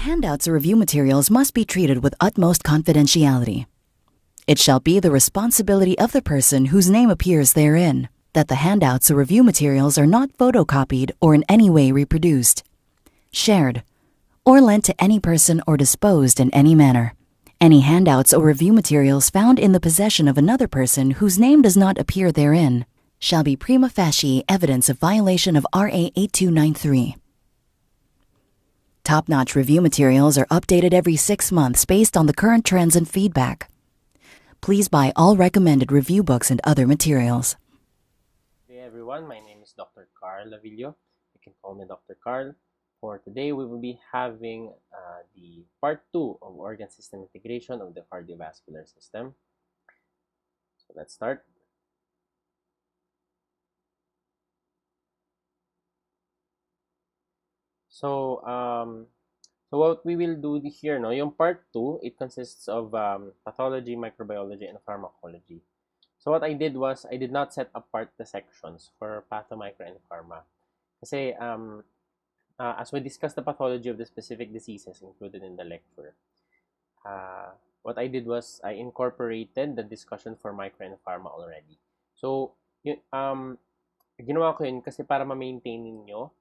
handouts or review materials must be treated with utmost confidentiality. It shall be the responsibility of the person whose name appears therein that the handouts or review materials are not photocopied or in any way reproduced, shared, or lent to any person or disposed in any manner. Any handouts or review materials found in the possession of another person whose name does not appear therein shall be prima facie evidence of violation of RA 8293. Top-notch review materials are updated every 6 months based on the current trends and feedback. Please buy all recommended review books and other materials. Hey everyone, my name is Dr. Carl Lavillo. You can call me Dr. Carl. For today, we will be having the part 2 of organ system integration of the cardiovascular system. So let's start. So, what we will do here, no, yung part 2, it consists of pathology, microbiology, and pharmacology. So what I did was, I did not set apart the sections for patho, micro, and pharma. Kasi, as we discussed the pathology of the specific diseases included in the lecture, what I did was, I incorporated the discussion for micro and pharma already. So, ginawa ko yun kasi para ma-maintain ninyo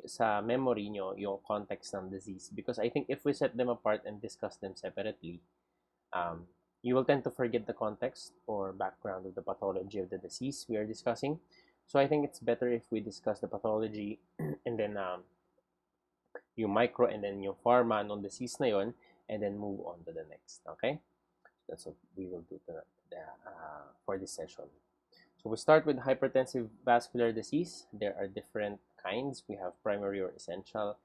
sa memory nyo yung context ng disease, because I think if we set them apart and discuss them separately, you will tend to forget the context or background of the pathology of the disease we are discussing. So I think it's better if we discuss the pathology and then yung micro and then yung pharma ng disease na yon, and then move on to the next. Okay, that's what we will do for this session. So we start with hypertensive vascular disease. There are different kinds. We have primary or essential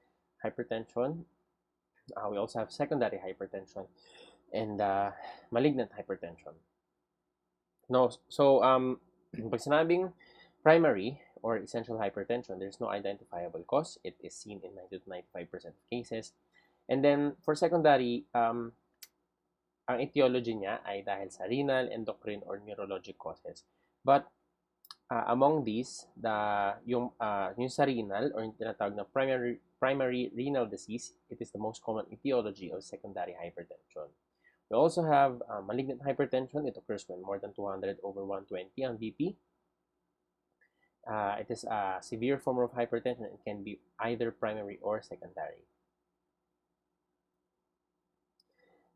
hypertension. We also have secondary hypertension and malignant hypertension. No, so pag sinabing primary or essential hypertension, there's no identifiable cause. It is seen in 90 to 95% of cases. And then for secondary, ang etiology niya ay dahil sa renal, endocrine, or neurologic causes. But among these, yung sa renal or yung tinatawag na primary renal disease, it is the most common etiology of secondary hypertension. We also have malignant hypertension. It occurs when more than 200 over 120 ang BP. It is a severe form of hypertension. It can be either primary or secondary.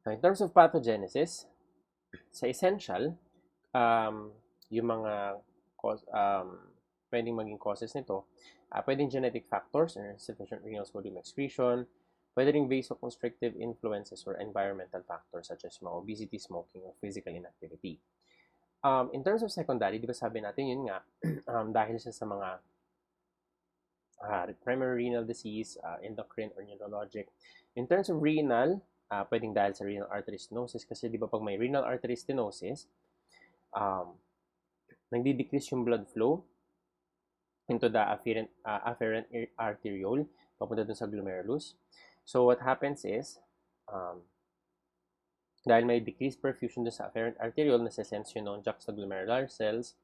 Now, in terms of pathogenesis, sa essential, yung mga pwedeng maging causes nito, pwedeng genetic factors or insufficient renal sodium excretion, pwede ring vasoconstrictive influences or environmental factors such as mga obesity, smoking, or physical inactivity. In terms of secondary, di ba sabi natin yun nga, dahil siya sa mga primary renal disease, endocrine, or neurologic. In terms of renal, pwedeng dahil sa renal artery stenosis, kasi di ba pag may renal artery stenosis, nagdi-decrease yung blood flow into the afferent arteriole, papunta dun sa glomerulus. So what happens is, dahil may decreased perfusion dun sa afferent arteriole, nasa-sense yun ng juxtaglomerular cells,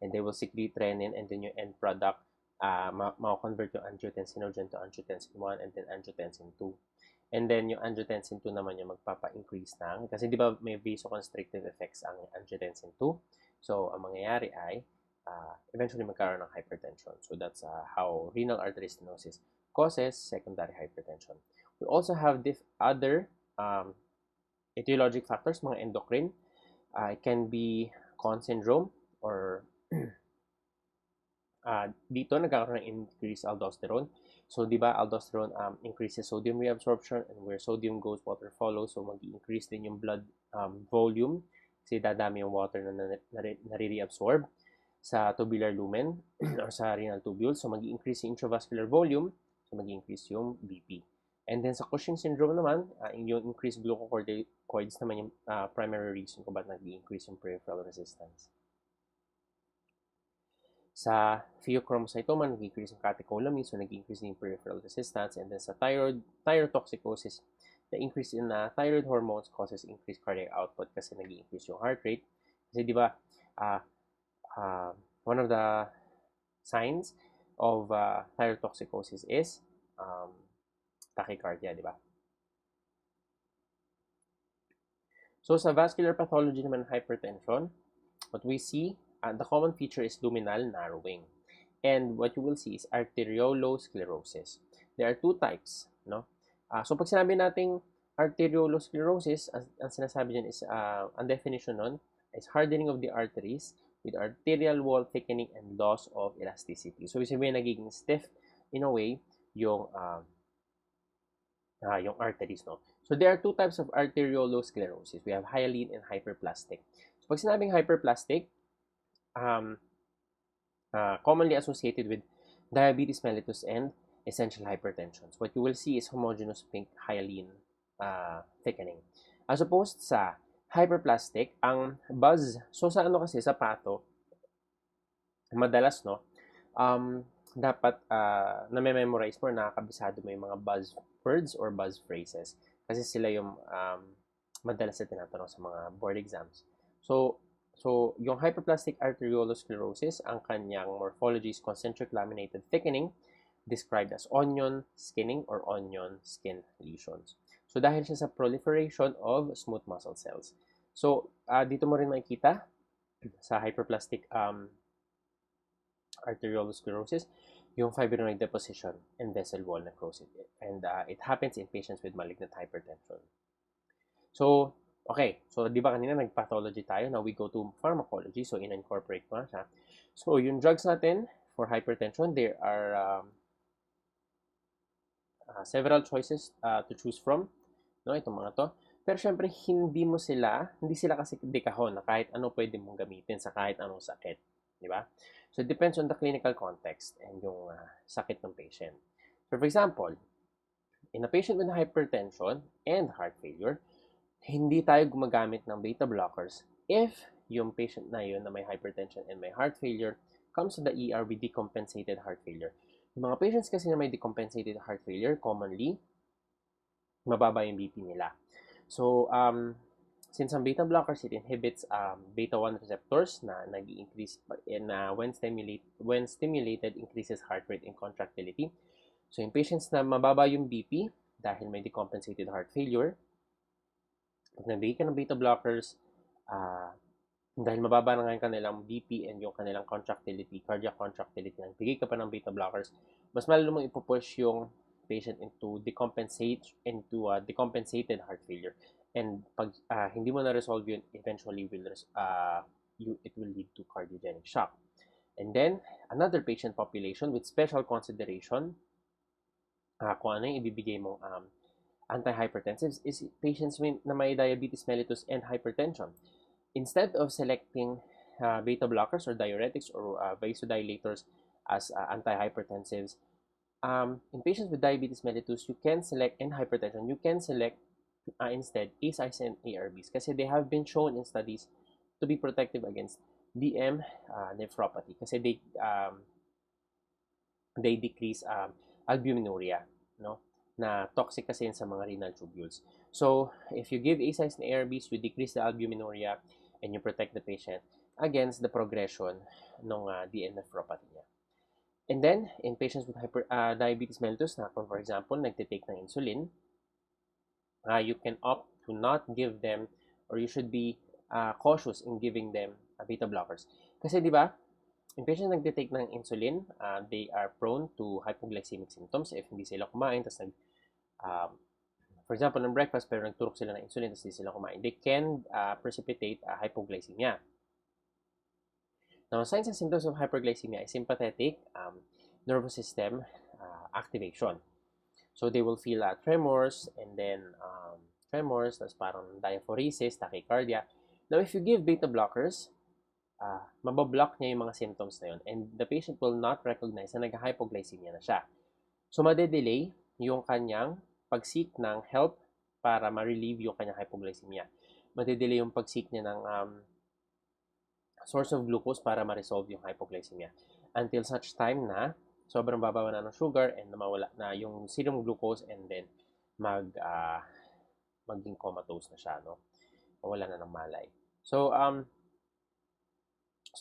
and they will secrete renin, and then yung end product, ma-convert yung angiotensinogen to angiotensin 1 and then angiotensin 2. And then yung angiotensin 2 naman yung magpapa-increase ng, kasi di ba may vasoconstrictive effects ang angiotensin 2. So, ang mangyayari ay eventually magkaroon ng hypertension. So, that's how renal artery stenosis causes secondary hypertension. We also have other etiologic factors, mga endocrine. It can be Conn syndrome or dito nagkakaroon ng increased aldosterone. So, di ba, aldosterone increases sodium reabsorption, and where sodium goes, water follows. So, mag-increase din yung blood volume kasi dadami yung water na nare-reabsorb sa tubular lumen or sa renal tubule. So, mag-increase yung intravascular volume. So, mag-increase yung BP. And then, sa Cushing syndrome naman, yung increased glucocorticoids naman yung primary reason kung ba't nag-increase yung peripheral resistance. Sa pheochromocytoma, nag-increase yung catecholamines, so nag-increase yung peripheral resistance. And then sa thyrotoxicosis, the increase in thyroid hormones causes increased cardiac output kasi nag-increase yung heart rate. Kasi di ba, one of the signs of thyrotoxicosis is tachycardia, di ba? So sa vascular pathology naman ng hypertension, what we see, the common feature is luminal narrowing. And what you will see is arteriolosclerosis. There are two types, no? So pag sinabi nating arteriolosclerosis, ang sinasabi dyan is, ang definition nun is hardening of the arteries with arterial wall thickening and loss of elasticity. So, ibig sabihin, nagiging stiff in a way yung arteries, no? So, there are two types of arteriolosclerosis. We have hyaline and hyperplastic. So, pag sinabing hyperplastic, commonly associated with diabetes mellitus and essential hypertension. So, what you will see is homogeneous pink hyaline thickening. As opposed sa hyperplastic, ang buzz, so sa ano kasi, sa pato, madalas, no, dapat na-memorize mo, nakakabisado mo yung mga buzz words or buzz phrases. Kasi sila yung madalas na tinatanong sa mga board exams. So yung hyperplastic arteriolosclerosis, ang kanyang morphology is concentric laminated thickening, described as onion skinning or onion skin lesions. So, dahil siya sa proliferation of smooth muscle cells. So, dito mo rin makikita sa hyperplastic arteriolosclerosis, yung fibrinoid deposition and vessel wall necrosis. And it happens in patients with malignant hypertension. So, okay. So, di ba kanina nag-pathology tayo? Now, we go to pharmacology. So, in-incorporate ko na siya. So, yung drugs natin for hypertension, there are several choices to choose from, no, itong mga to. Pero syempre, hindi sila kasi dekahon na kahit ano pwede mong gamitin sa kahit anong sakit, di ba? So, it depends on the clinical context and yung sakit ng patient. So, for example, in a patient with hypertension and heart failure, hindi tayo gumagamit ng beta blockers if yung patient na yun na may hypertension and may heart failure comes to the ER with decompensated heart failure. Yung mga patients kasi na may decompensated heart failure, commonly, mababa yung BP nila. So, since ang beta blockers, it inhibits beta-1 receptors na nag-increase when stimulated, increases heart rate and contractility. So, yung patients na mababa yung BP dahil may decompensated heart failure, pag nabigay ka ng beta blockers, dahil mababa na ngayon kanilang BP and yung kanilang contractility, cardiac contractility, nagbigay ka pa ng beta blockers, mas malalo mong ipupush yung patient into decompensated heart failure. And pag hindi mo na-resolve yun, eventually it will lead to cardiogenic shock. And then, another patient population with special consideration, kung ano yung ibibigay mong antihypertensives is patients na may diabetes mellitus and hypertension. Instead of selecting beta blockers or diuretics or vasodilators as antihypertensives, in patients with diabetes mellitus, and hypertension, you can select instead ACEs and ARBs kasi they have been shown in studies to be protective against DM nephropathy kasi they decrease albuminuria, no? Na toxic kasi sa mga renal tubules. So, if you give ACEs and ARBs, you decrease the albuminuria and you protect the patient against the progression ng DM nephropathy niya. And then, in patients with diabetes mellitus, na kung for example, nagtitake ng insulin, you can opt to not give them, or you should be cautious in giving them beta blockers. Kasi di ba, in patients nagtitake ng insulin, they are prone to hypoglycemic symptoms if hindi sila kumain, tapos for example, ng breakfast, pero nagturok sila ng insulin, tapos hindi sila kumain. They can precipitate hypoglycemia. Now, signs and symptoms of hyperglycemia is sympathetic nervous system activation. So, they will feel tremors, and then tremors, tapos parang diaphoresis, tachycardia. Now, if you give beta blockers, mabablock niya yung mga symptoms na yun, and the patient will not recognize na nag-hypoglycemia na siya. So, madedelay yung kanyang pag-seek ng help para ma-relieve yung kanyang hypoglycemia. Madedelay yung pag-seek niya ng source of glucose para ma-resolve yung hypoglycemia. Until such time na sobrang bababa na ng sugar and mawala na yung serum glucose, and then maging comatose na siya, no? Mawala na ng malay. So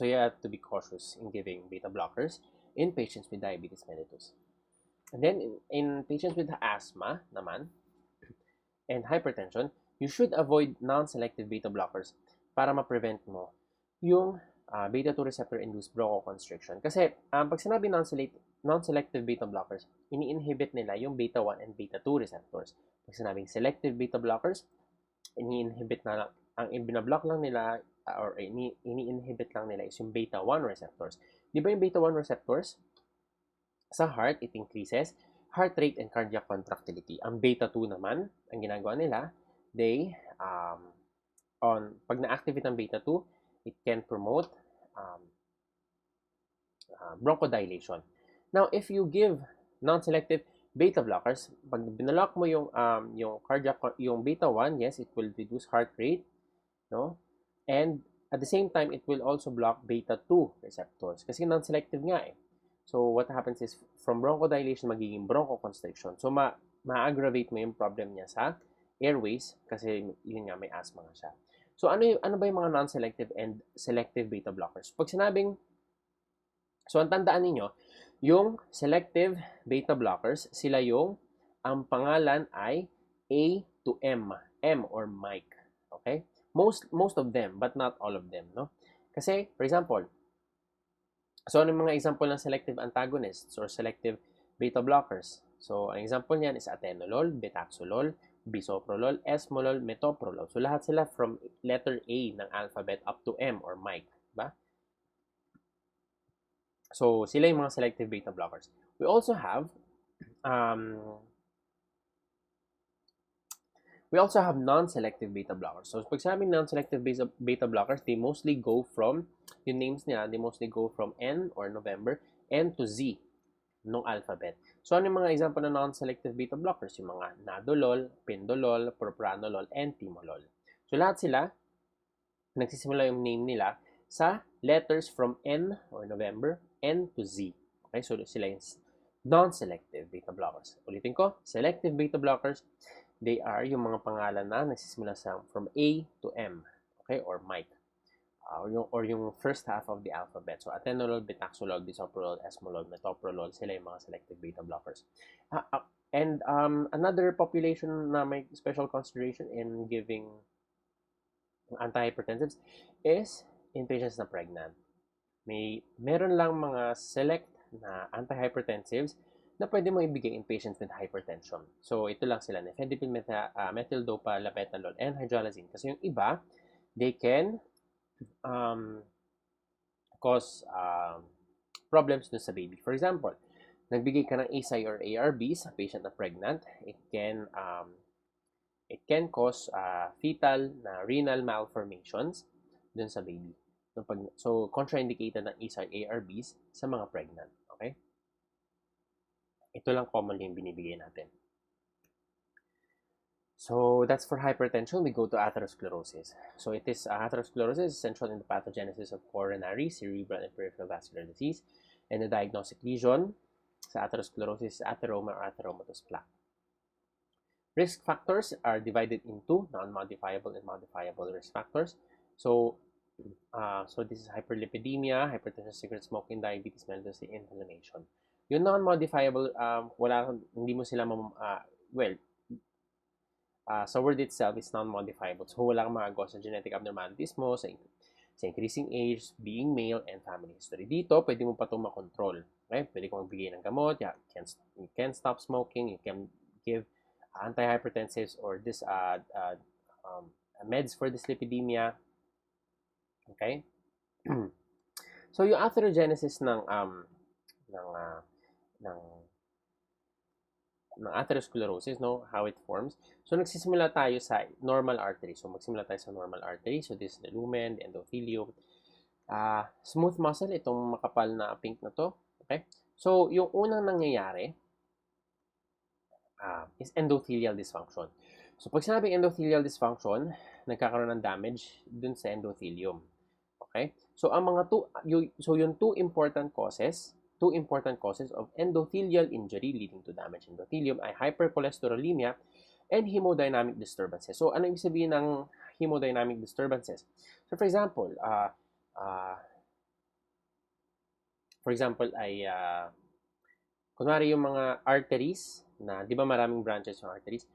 you have to be cautious in giving beta blockers in patients with diabetes mellitus. And then in patients with asthma naman and hypertension, you should avoid non-selective beta blockers para ma-prevent mo yung beta-2 receptor-induced bronchoconstriction. Kasi pag sinabi non-selective beta blockers, ini-inhibit nila yung beta-1 and beta-2 receptors. Pag sinabing selective beta blockers, ini-inhibit na lang, ang ibinablock lang nila or ini-inhibit lang nila is yung beta-1 receptors. Di ba yung beta-1 receptors? Sa heart, it increases heart rate and cardiac contractility. Ang beta-2 naman, ang ginagawa nila, they, pag na-activate ang beta-2, it can promote bronchodilation. Now, if you give non-selective beta blockers, pag binalock mo yung beta-1, yes, it will reduce heart rate, no? And at the same time, it will also block beta-2 receptors kasi non-selective nga eh. So, what happens is, from bronchodilation, magiging bronchoconstriction. So, ma-aggravate mo yung problem niya sa airways kasi yun nga, may asthma nga siya. So, ano ba yung mga non-selective and selective beta blockers? Pag sinabing, so, ang tandaan ninyo, yung selective beta blockers, sila yung, ang pangalan ay A to M, M or mic. Okay? Most of them, but not all of them, no? Kasi, for example, so, ano yung mga example ng selective antagonists or selective beta blockers? So, ang example niyan is atenolol, betaxolol, bisoprolol, esmolol, metoprolol. So, lahat sila from letter A ng alphabet up to M or mic. Diba? So, sila yung mga selective beta blockers. We also have non-selective beta blockers. So, pag sabing non-selective beta blockers, they mostly go from, yung names nila, they mostly go from N or November, N to Z ng alphabet. So, ano yung mga example ng non-selective beta blockers? Yung mga nadolol, pindolol, propranolol, and timolol. So, lahat sila, nagsisimula yung name nila sa letters from N or November, N to Z. Okay, so sila yung non-selective beta blockers. Ulitin ko, selective beta blockers, they are yung mga pangalan na nagsisimula sa from A to M, okay, or mic, or yung first half of the alphabet. So, atenolol, betaxolol, bisoprolol, esmolol, metoprolol, sila yung mga selective beta blockers. And another population na may special consideration in giving antihypertensives is in patients na pregnant. Meron lang mga select na antihypertensives na pwede mo ibigay in patients with hypertension. So, ito lang sila, nifedipine, methyldopa, labetalol, and hydralazine. Kasi yung iba, they can cause problems dun sa baby. For example, nagbigay ka ng ASI or ARB sa patient na pregnant, it can cause fetal na renal malformations dun sa baby. So, contraindicated ng ASI ARBs sa mga pregnant. Okay? Ito lang commonly yung binibigay natin. So, that's for hypertension. We go to atherosclerosis. So, atherosclerosis is central in the pathogenesis of coronary, cerebral, and peripheral vascular disease. And the diagnostic lesion sa atherosclerosis is atheroma or atheromatous plaque. Risk factors are divided into non-modifiable and modifiable risk factors. So this is hyperlipidemia, hypertension, cigarette smoking, diabetes mellitus, and inflammation. Yung non-modifiable, hindi mo sila, sa word itself, it's non-modifiable. So, wala kang magawa sa genetic abnormalities mo, sa increasing age, being male, and family history. Dito, pwede mo pa itong makontrol. Okay? Pwede kong magbigay ng gamot, you can stop smoking, you can give antihypertensives or this meds for dyslipidemia. Okay? So, yung atherogenesis ng atherosclerosis, no, how it forms. So, nagsisimula tayo sa normal artery. So, magsimula tayo sa normal artery. So, this is the lumen, the endothelium. Smooth muscle, itong makapal na pink na to. Okay? So, yung unang nangyayari is endothelial dysfunction. So, pag sinabing endothelial dysfunction, nagkakaroon ng damage dun sa endothelium. Okay? So, yung two important causes of endothelial injury leading to damaged endothelium ay hypercholesterolemia and hemodynamic disturbances. So, ano ibig sabihin ng hemodynamic disturbances? So, for example, kunwari yung mga arteries na, di ba maraming branches yung arteries,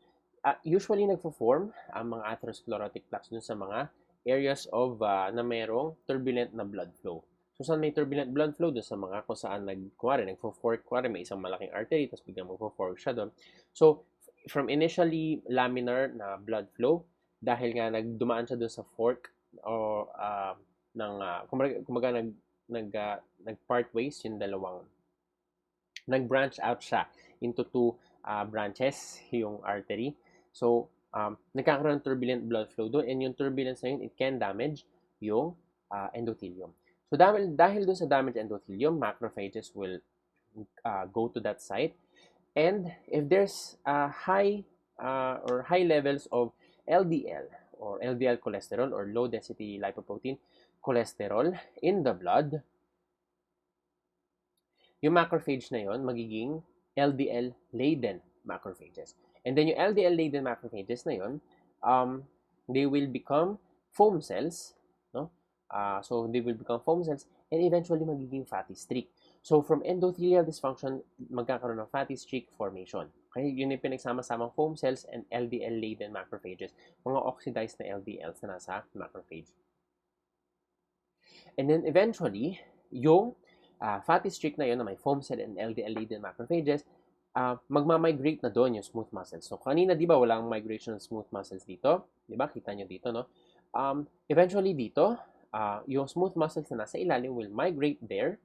usually nagfo-form ang mga atherosclerotic plaques dun sa mga areas of na mayroong turbulent na blood flow. So, saan may turbulent blood flow? Doon sa mga kung saan nagfo-fork, may isang malaking artery, tapos biglang magfo-fork siya doon. So, from initially laminar na blood flow, dahil nga nagdumaan siya doon sa fork o kumbaga nag-part ways yung dalawang, nag-branch out siya into two branches, yung artery. So, nagkakaroon ng turbulent blood flow doon, and yung turbulence na yun, it can damage yung endothelium. So, dahil doon sa damage endothelium, macrophages will go to that site. And if there's high levels of LDL or LDL cholesterol or low density lipoprotein cholesterol in the blood, yung macrophage na yon magiging LDL-laden macrophages. And then yung LDL-laden macrophages na yon, they will become foam cells, no? So they will become foam cells and eventually magiging fatty streak. So from endothelial dysfunction, magkakaroon ng fatty streak formation. Okay, yun yung pinagsama-samang foam cells and LDL-laden macrophages, mga oxidized na LDLs na nasa macrophage. And then eventually, yung fatty streak na yun na may foam cell and LDL-laden macrophages, magmamigrate na doon yung smooth muscles. So kanina, di ba, walang migration ng smooth muscles dito? Di ba? Kita nyo dito, no? Eventually dito, yung smooth muscles na nasa ilalim will migrate there,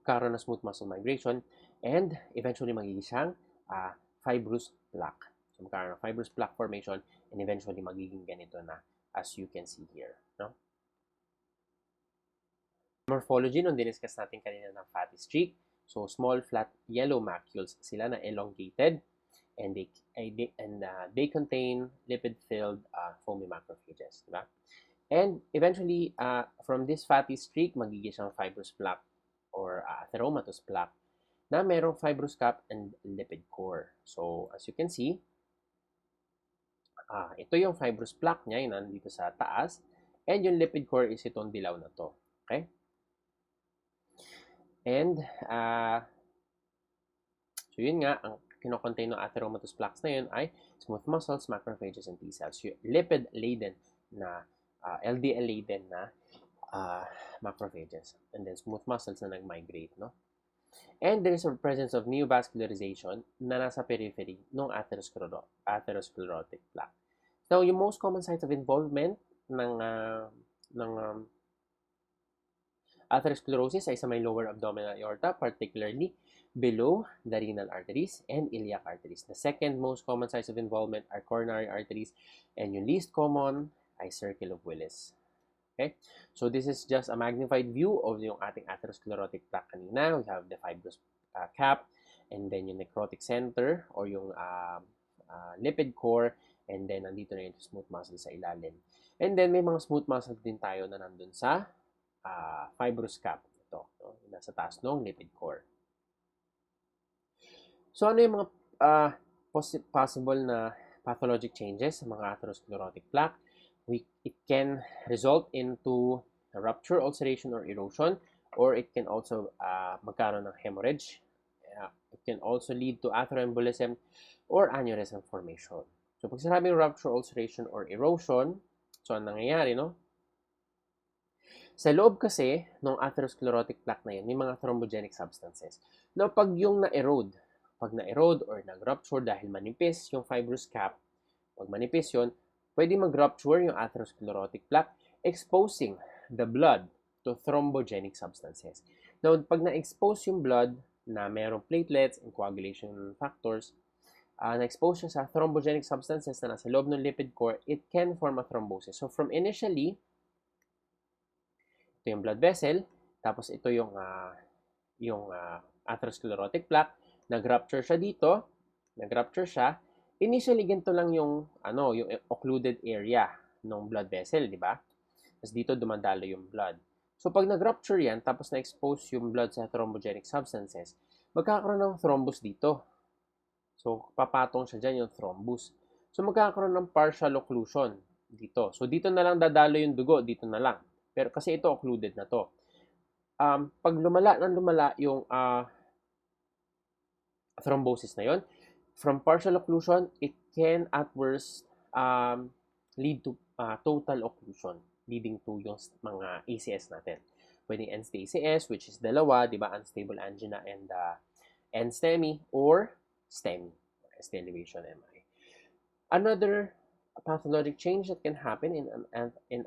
karoon ng smooth muscle migration, and eventually magiging siyang fibrous plaque. So magkaroon ng fibrous plaque formation, and eventually magiging ganito na, as you can see here, no? Morphology, nung diniscuss natin kanina ng fatty streak, so small flat yellow macules sila na elongated, and they contain lipid-filled foamy macrophages, diba? And eventually, from this fatty streak, magiging siyang fibrous plaque or atheromatous plaque na merong fibrous cap and lipid core. So, as you can see, ito yung fibrous plaque niya, yun nandito sa taas, and yung lipid core is itong dilaw na to. Okay? And, so yun nga, ang kinocontain ng atheromatous plaques na yun ay smooth muscles, macrophages, and T cells. Yung lipid-laden na, LDL-laden na macrophages. And then smooth muscles na nag-migrate, no? And there is a presence of neovascularization na nasa periphery ng atherosclerotic plaque. Now, yung most common sites of involvement ng atherosclerosis ay sa may lower abdominal aorta, particularly below the renal arteries and iliac arteries. The second most common sites of involvement are coronary arteries, and yung least common ay circle of Willis. Okay? So this is just a magnified view of yung ating atherosclerotic plaque kanina. We have the fibrous cap, and then yung necrotic center or yung lipid core, and then nandito na yung smooth muscle sa ilalim. And then may mga smooth muscles din tayo na nandun sa fibrous cap. Ito, no? Nasa taas ng lipid core. So ano yung mga possible na pathologic changes sa mga atherosclerotic plaque? It can result into a rupture, ulceration, or erosion, or it can also magkaroon ng hemorrhage. It can also lead to atheroembolism or aneurysm formation. So pag sinabing rupture, ulceration, or erosion, so ang nangyayari, no? Sa loob kasi ng atherosclerotic plaque na yan, may mga thrombogenic substances. Now, pag na-erode or nag-rupture dahil manipis yung fibrous cap, pag manipis yun, pwede mag-rupture yung atherosclerotic plaque, exposing the blood to thrombogenic substances. Now, pag na-expose yung blood na mayroong platelets and coagulation factors, na-expose siya sa thrombogenic substances na nasa loob ng lipid core, it can form a thrombosis. So, from initially, ito yung blood vessel, tapos ito yung atherosclerotic plaque, nag-rupture siya dito, initially ganito lang yung occluded area ng blood vessel, di ba? Tapos dito dumadalo yung blood. So pag nag-rupture yan, tapos na-expose yung blood sa thrombogenic substances, magkakaroon ng thrombus dito. So papatong siya dyan yung thrombus. So magkakaroon ng partial occlusion dito. So dito na lang dadalo yung dugo, dito na lang. Pero kasi ito occluded na to. Pag lumala yung thrombosis na yon, From partial occlusion, it can at worst lead to total occlusion, leading to yung mga ACS natin. Pwedeng end-stage ACS, which is dalawa, di ba? Unstable angina and end-STEMI, or STEMI, ST elevation MI. Another pathologic change that can happen in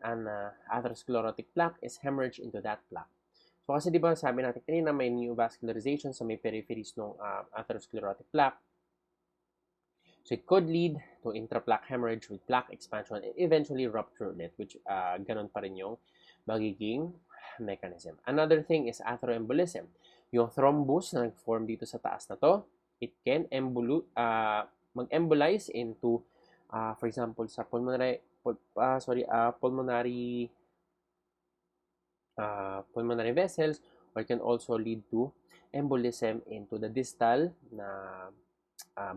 an atherosclerotic plaque is hemorrhage into that plaque. So kasi di ba sabi natin kanina may neovascularization sa may peripheries ng atherosclerotic plaque. So it could lead to intraplaque hemorrhage with plaque expansion and eventually rupture ulit, which ganun pa rin yung magiging mechanism. Another thing is atheroembolism. Yung thrombus na nag-form dito sa taas na to, it can mag-embolize into, for example, sa pulmonary vessels, or it can also lead to embolism into the distal na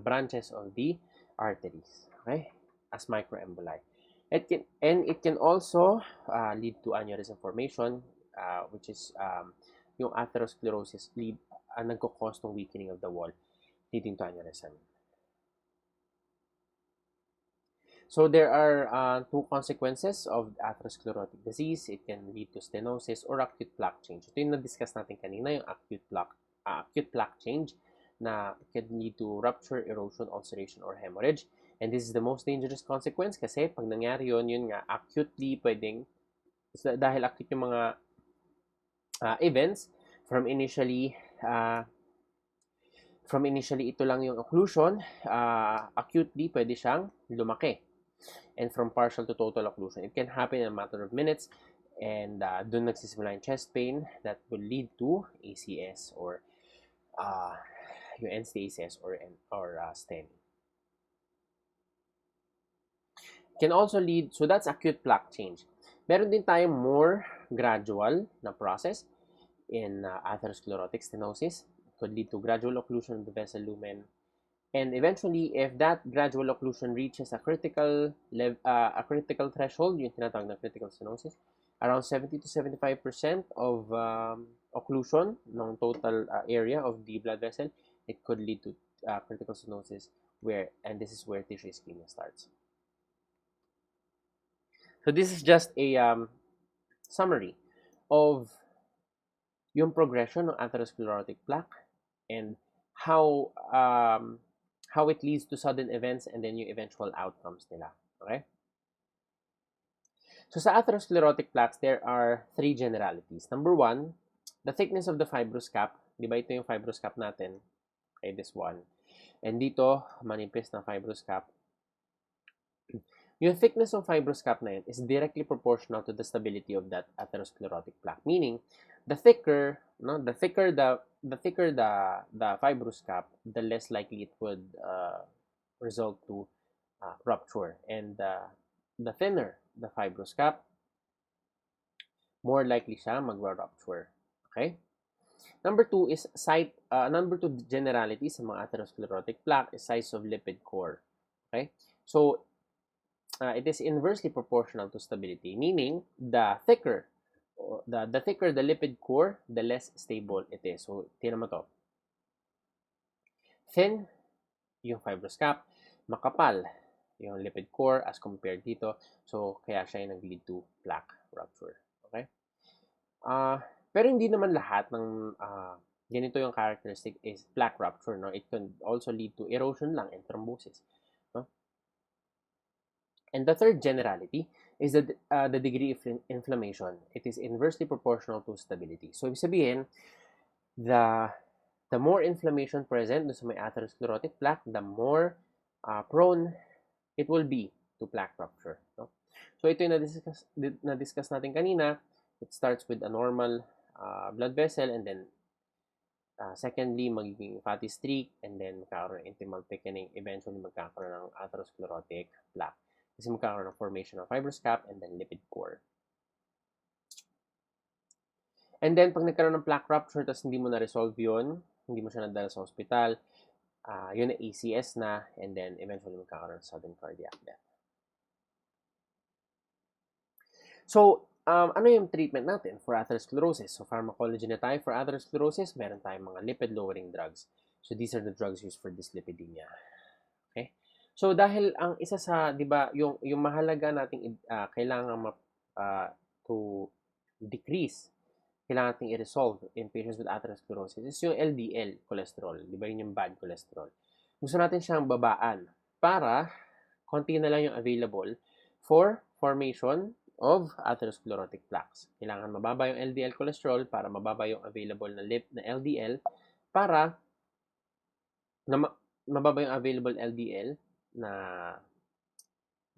branches of the arteries, okay, as microemboli. It can also lead to aneurysm formation, which is yung atherosclerosis nagko-cause ng weakening of the wall, leading to aneurysm. So there are two consequences of atherosclerotic disease. It can lead to stenosis or acute plaque change. Ito yung na-discuss natin kanina, yung acute plaque change na can lead to rupture, erosion, ulceration, or hemorrhage. And this is the most dangerous consequence kasi pag nangyari yun nga, acutely pwedeng, dahil acute yung mga events, from initially ito lang yung occlusion, acutely pwede siyang lumaki. And from partial to total occlusion, it can happen in a matter of minutes, and dun nagsisimula yung chest pain that will lead to ACS or yung end-stage ACS or STEMI. Can also lead, so that's acute plaque change. Meron din tayong more gradual na process in atherosclerotic stenosis. It could lead to gradual occlusion of the vessel lumen. And eventually, if that gradual occlusion reaches a critical threshold, yung tinatawag na critical stenosis, around 70 to 75% of occlusion ng total area of the blood vessel, it could lead to critical stenosis, and this is where tissue ischemia starts. So this is just a summary of yung progression ng atherosclerotic plaque and how it leads to sudden events and then yung eventual outcomes nila. Okay? So sa atherosclerotic plaques, there are three generalities. Number one, the thickness of the fibrous cap. Di ba ito yung fibrous cap natin? Okay, this one. And dito, manipis na fibrous cap. Yung thickness of fibrous cap na yun is directly proportional to the stability of that atherosclerotic plaque. Meaning, the thicker the fibrous cap, the less likely it would result to rupture. And the thinner the fibrous cap, more likely siya mag-rupture. Okay? Number two generality sa mga atherosclerotic plaque is size of lipid core. Okay? So, it is inversely proportional to stability, meaning the thicker the lipid core, the less stable it is. So, tingnan mo to. Thin yung fibrous cap, makapal yung lipid core as compared dito. So, kaya siya yung nag-lead to plaque rupture. Okay? Pero hindi naman lahat ng ganito yung characteristic is plaque rupture. No? It can also lead to erosion lang and thrombosis. No? And the third generality is the degree of inflammation. It is inversely proportional to stability. So, ibig sabihin, the more inflammation present sa may atherosclerotic plaque, the more prone it will be to plaque rupture. No? So, ito yung na-discuss natin kanina. It starts with a normal blood vessel, and then secondly, magiging fatty streak, and then magkakaroon ng intimal thickening, eventually magkakaroon ng atherosclerotic plaque. Kasi magkakaroon ng formation of fibrous cap and then lipid core. And then, pag nagkaroon ng plaque rupture, tapos hindi mo na-resolve yun, hindi mo siya nadala sa hospital, yun na ACS na, and then eventually magkakaroon ng sudden cardiac death. So, ano yung treatment natin for atherosclerosis? So, pharmacology na tayo. For atherosclerosis, meron tayong mga lipid-lowering drugs. So, these are the drugs used for dyslipidemia. So dahil ang isa sa 'di ba yung mahalaga nating kailangan to decrease, kailangan nating i-resolve in patients with atherosclerosis is yung LDL cholesterol, 'di ba? Yun yung bad cholesterol. Gusto natin siyang babaan para konti na lang yung available for formation of atherosclerotic plaques. Kailangan mababa yung LDL cholesterol para mababa yung available na LDL para mababa yung available LDL na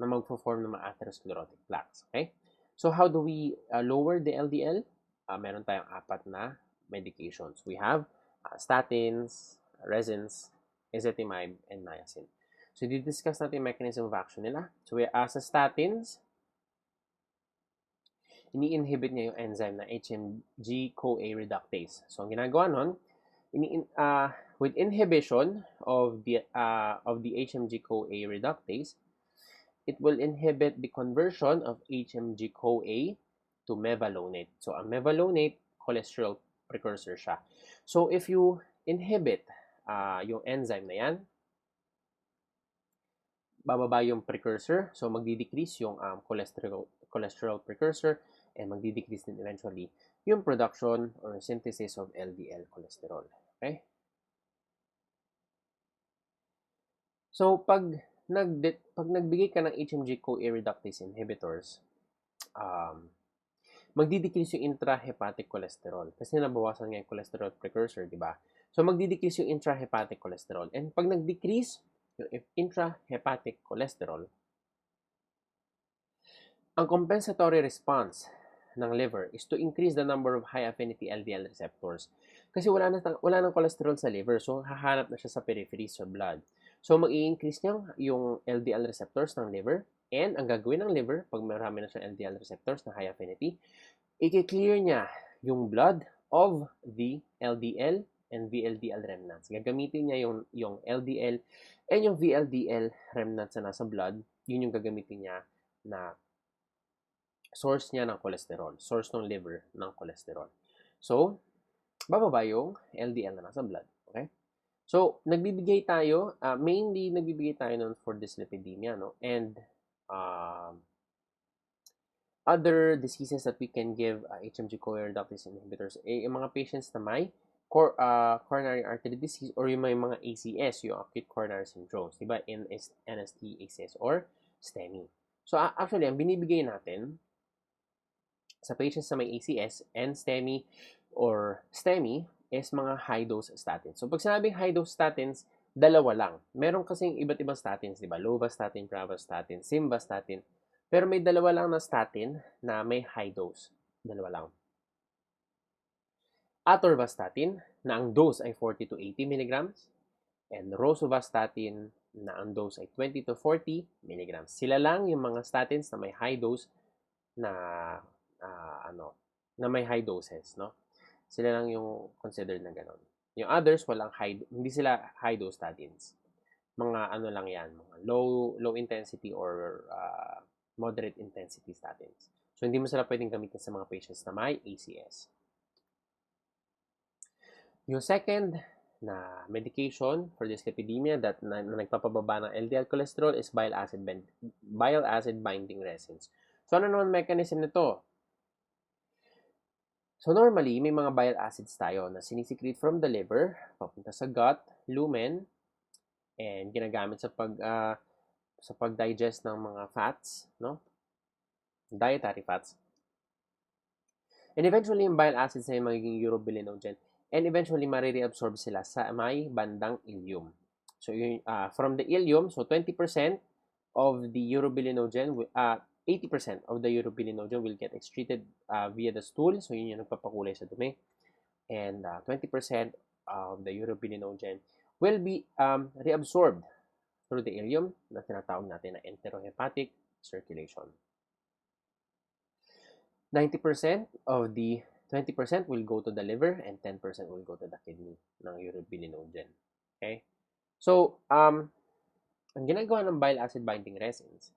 magfo-form ng mga atherosclerotic plaques. Okay? So how do we lower the LDL? Meron tayong 4 na medications. We have statins, resins, ezetimibe, and niacin. So di-discuss natin yung mechanism of action nila. So sa statins, ini-inhibit niya yung enzyme na HMG-CoA reductase. So ang ginagawa nun, with inhibition of the HMG-CoA reductase, it will inhibit the conversion of HMG-CoA to mevalonate. So, ang mevalonate, cholesterol precursor siya. So, if you inhibit yung enzyme na yan, bababa yung precursor. So, magdi-decrease yung cholesterol precursor and magdi-decrease din eventually yung production or synthesis of LDL cholesterol. Okay? So, pag nagbigay ka ng HMG-CoA reductase inhibitors, magdi-decrease yung intrahepatic cholesterol kasi nabawasan nga yung cholesterol precursor, di ba? So, magdi-decrease yung intrahepatic cholesterol. And pag nag-decrease yung intrahepatic cholesterol, ang compensatory response ng liver is to increase the number of high-affinity LDL receptors. Kasi wala nang cholesterol sa liver, so hahanap na siya sa periphery, sa blood. So, mag-i-increase niya yung LDL receptors ng liver, and ang gagawin ng liver, pag marami na siyang LDL receptors na high affinity, i-clear niya yung blood of the LDL and VLDL remnants. Gagamitin niya yung LDL and yung VLDL remnants na nasa blood, yun yung gagamitin niya na source niya ng cholesterol, source ng liver ng cholesterol. So, bababa yung LDL na nasa blood. Okay? So, nagbibigay tayo, mainly nagbibigay tayo nun for dyslipidemia, no? And other diseases that we can give HMG-CoA reductase inhibitors, yung mga patients na may coronary artery disease or yung may mga ACS, yung acute coronary syndromes, diba? NST, ACS, or STEMI. So, actually, ang binibigay natin sa patients na may ACS and STEMI or STEMI is mga high-dose statins. So, pag sinabing high-dose statins, dalawa lang. Meron kasing iba't ibang statins, di ba? Lovastatin, pravastatin, simvastatin. Pero may dalawa lang na statin na may high dose. Dalawa lang. Atorvastatin, na ang dose ay 40 to 80 mg. And rosuvastatin, na ang dose ay 20 to 40 mg. Sila lang yung mga statins na may high dose na na may high doses, no? Sila lang yung considered na gano'n. Yung others, hindi sila high dose statins. Mga ano lang yan, mga low intensity or moderate intensity statins. So, hindi mo sila pwedeng gamitin sa mga patients na may ACS. Yung second na medication for dyslipidemia na nagpapababa ng LDL cholesterol is bile acid binding resins. So, ano naman mechanism nito? So, normally, may mga bile acids tayo na sinisecrete from the liver, papunta sa gut, lumen, and ginagamit sa pag-digest ng mga fats, no? Dietary fats. And eventually, yung bile acids na yung magiging urobilinogen. And eventually, marireabsorb sila sa may bandang ileum. So, from the ileum, so 20% of the urobilinogen, 80% of the urobilinogen will get excreted via the stool. So, yun yung nagpapakulay sa dumi. And 20% of the urobilinogen will be reabsorbed through the ileum na tinatawag natin na enterohepatic circulation. 90% of the 20% will go to the liver and 10% will go to the kidney ng urobilinogen. Okay? So, ang ginagawa ng bile acid binding resins,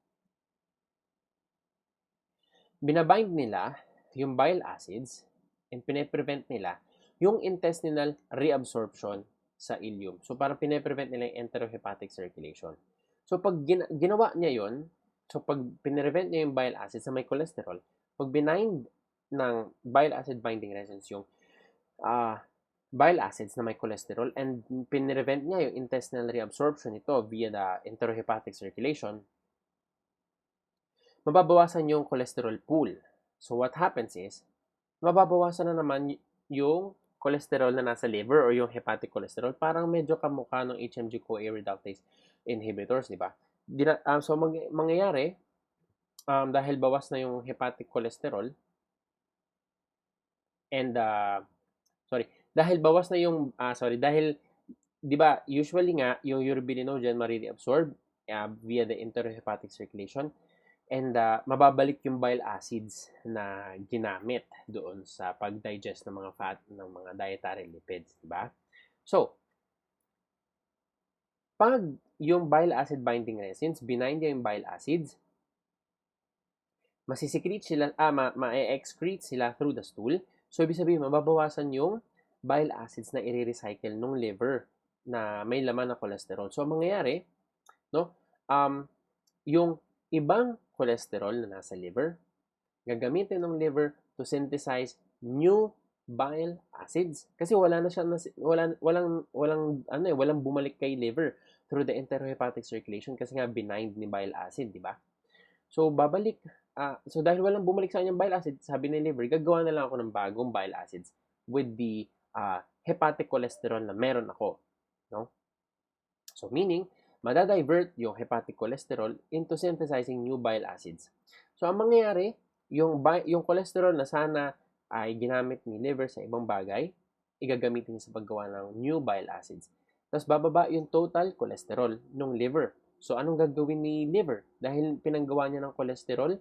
binabind nila yung bile acids and pine-prevent nila yung intestinal reabsorption sa ileum. So, parang pine-prevent nila yung enterohepatic circulation. So, pag ginawa niya yon, so pag pinrevent niya yung bile acids na may cholesterol, pag binind ng bile acid binding resins yung bile acids na may cholesterol and pinrevent niya yung intestinal reabsorption nito via the enterohepatic circulation, mababawasan yung cholesterol pool. So, what happens is, mababawasan na naman yung cholesterol na nasa liver or yung hepatic cholesterol. Parang medyo kamukha ng HMG-CoA reductase inhibitors, di ba? So, mangyayari, dahil bawas na yung hepatic cholesterol and, dahil bawas na yung, dahil, di ba, usually nga, yung urobilinogen marireabsorb via the enterohepatic circulation. And mababalik yung bile acids na ginamit doon sa pag-digest ng mga fat, ng mga dietary lipids, di ba? So, pag yung bile acid binding resins, binind niya yung bile acids, masisecrete sila, ma-excrete sila through the stool. So, ibig sabihin, mababawasan yung bile acids na i-recycle ng liver na may laman na cholesterol. So, ang mangyayari, no, yung ibang cholesterol na nasa liver, gagamitin ng liver to synthesize new bile acids kasi wala na siya walang bumalik kay liver through the enterohepatic circulation kasi nga binind ni bile acid, di ba? So babalik so dahil walang bumalik sa kanyang bile acid, sabi ni liver, gagawa na lang ako ng bagong bile acids with the hepatic cholesterol na meron ako, no? So meaning madadivert yung hepatic cholesterol into synthesizing new bile acids. So, ang mangyayari, yung cholesterol na sana ay ginamit ni liver sa ibang bagay, igagamitin sa paggawa ng new bile acids. Tapos, bababa yung total cholesterol ng liver. So, anong gagawin ni liver? Dahil pinanggawa niya ng cholesterol,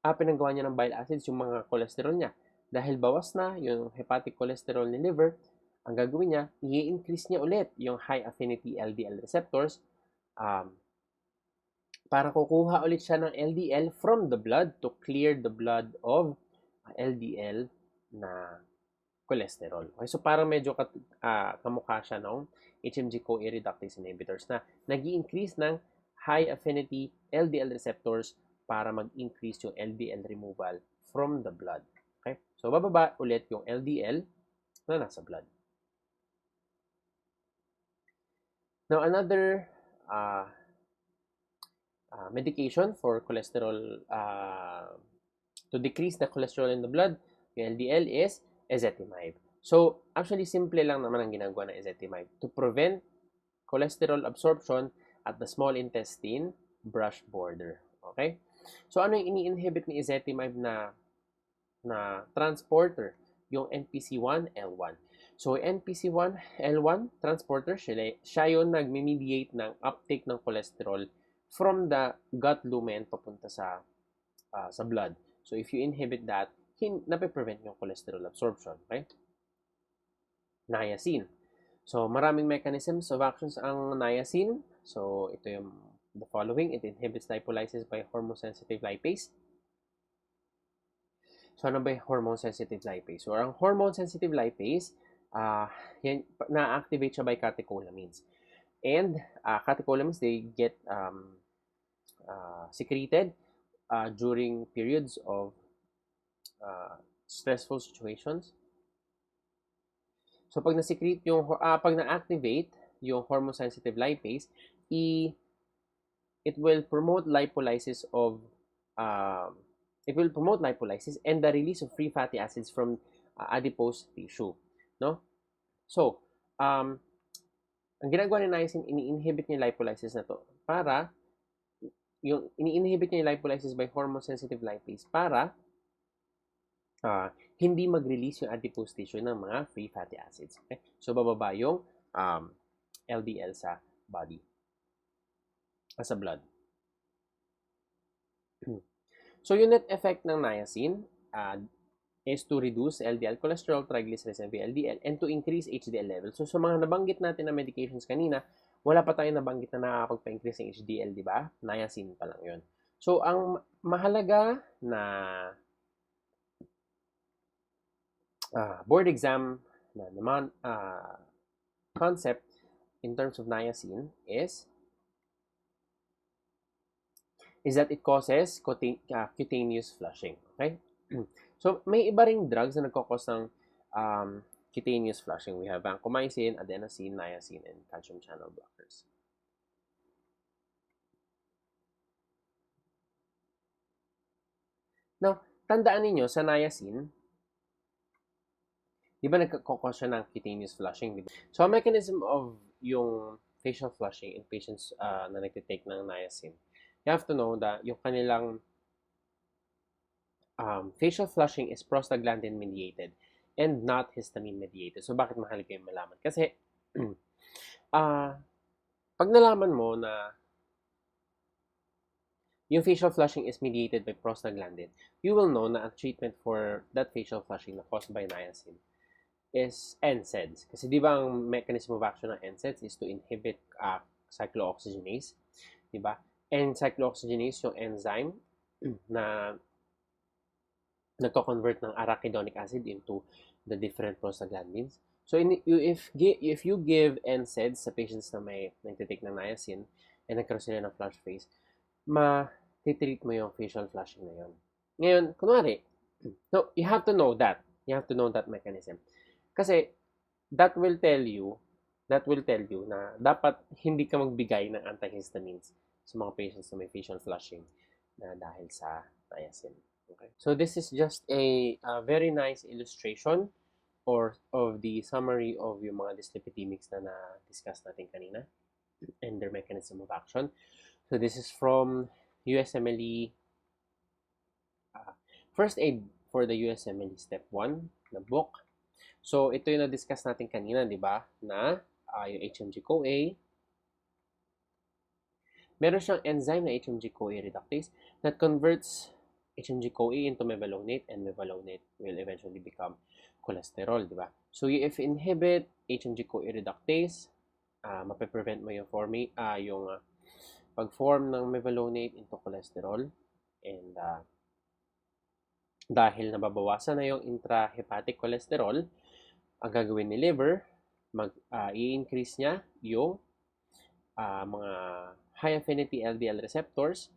pinanggawa niya ng bile acids yung mga cholesterol niya. Dahil bawas na yung hepatic cholesterol ni liver, ang gagawin niya, i-increase niya ulit yung high affinity LDL receptors para kukuha ulit siya ng LDL from the blood to clear the blood of LDL na cholesterol. Okay, so parang medyo kamukha siya ng HMG-CoA reductase inhibitors na nag-i-increase ng high affinity LDL receptors para mag-increase yung LDL removal from the blood. Okay? So bababa ulit yung LDL na nasa blood. Now another medication for cholesterol to decrease the cholesterol in the blood, yung LDL, is ezetimibe. So, actually, simple lang naman ang ginagawa ng ezetimibe to prevent cholesterol absorption at the small intestine brush border. Okay? So, ano yung ini-inhibit ni ezetimibe na transporter? Yung NPC1L1. So, NPC1L1 transporter, siya yung nag-mediate ng uptake ng cholesterol from the gut lumen papunta sa blood. So, if you inhibit that, nape-prevent yung cholesterol absorption. Okay? Niacin. So, maraming mechanisms of actions ang niacin. So, ito yung the following. It inhibits lipolysis by hormone-sensitive lipase. So, ano ba yung hormone-sensitive lipase? So, ang hormone-sensitive lipase, na-activate siya by catecholamines. And catecholamines, they get secreted during periods of stressful situations. So, pag na-secrete pag na-activate yung hormone-sensitive lipase, it will promote lipolysis and the release of free fatty acids from adipose tissue, no? So, ang ginagawa ni niacin, ini-inhibit niya lipolysis na to para ini-inhibit niya yung lipolysis by hormone-sensitive lipase para hindi mag-release yung adipose tissue ng mga free fatty acids. Okay? So, bababa yung LDL sa body, sa blood. So, yung net effect ng niacin is to reduce LDL cholesterol, triglycerides, and VLDL, and to increase HDL level. So, sa mga nabanggit natin na medications kanina, wala pa tayong nabanggit na nakakapagpa-increase ng HDL, di ba? Niacin pa lang yun. So, ang mahalaga na board exam na naman concept in terms of niacin is is that it causes cutaneous flushing. Okay? So, may iba ring drugs na nagkakos ng cutaneous flushing. We have vancomycin, adenosine, niacin, and calcium channel blockers. Now, tandaan ninyo sa niacin, di ba nagkakos siya ng cutaneous flushing? Diba? So, ang mechanism of yung facial flushing in patients na nagtitake ng niacin, you have to know that yung kanilang facial flushing is prostaglandin mediated and not histamine mediated. So, bakit mahalaga yung malaman? Kasi, pag nalaman mo na yung facial flushing is mediated by prostaglandin, you will know na ang treatment for that facial flushing na caused by niacin is NSAIDs. Kasi di ba ang mechanism of action ng NSAIDs is to inhibit cyclooxygenase, di ba? And cyclooxygenase yung enzyme na nagko-convert ng arachidonic acid into the different prostaglandins. So if you give NSAIDs sa patients na may nagtitake ng niacin and nagkaroon sila ng flush face, ma-treat mo yung facial flushing na yun. Ngayon, kunwari, so you have to know that. You have to know that mechanism. Kasi that will tell you na dapat hindi ka magbigay ng antihistamines sa mga patients na may facial flushing na dahil sa niacin. Okay? So this is just a very nice illustration of the summary of yung mga dyslipidemics na na-discuss natin kanina and their mechanism of action. So this is from USMLE First Aid for the USMLE Step 1 na book. So ito yung na-discuss natin kanina, di ba? Na yung HMG-CoA. Meron siyang enzyme na HMG-CoA reductase that converts HMG-CoA into mevalonate, and mevalonate will eventually become cholesterol, di ba? So if you inhibit HMG-CoA reductase, mape-prevent mo yung pag-form ng mevalonate into cholesterol, and dahil nababawasan na yung intrahepatic cholesterol, ang gagawin ni liver, i-increase niya yung mga high affinity LDL receptors,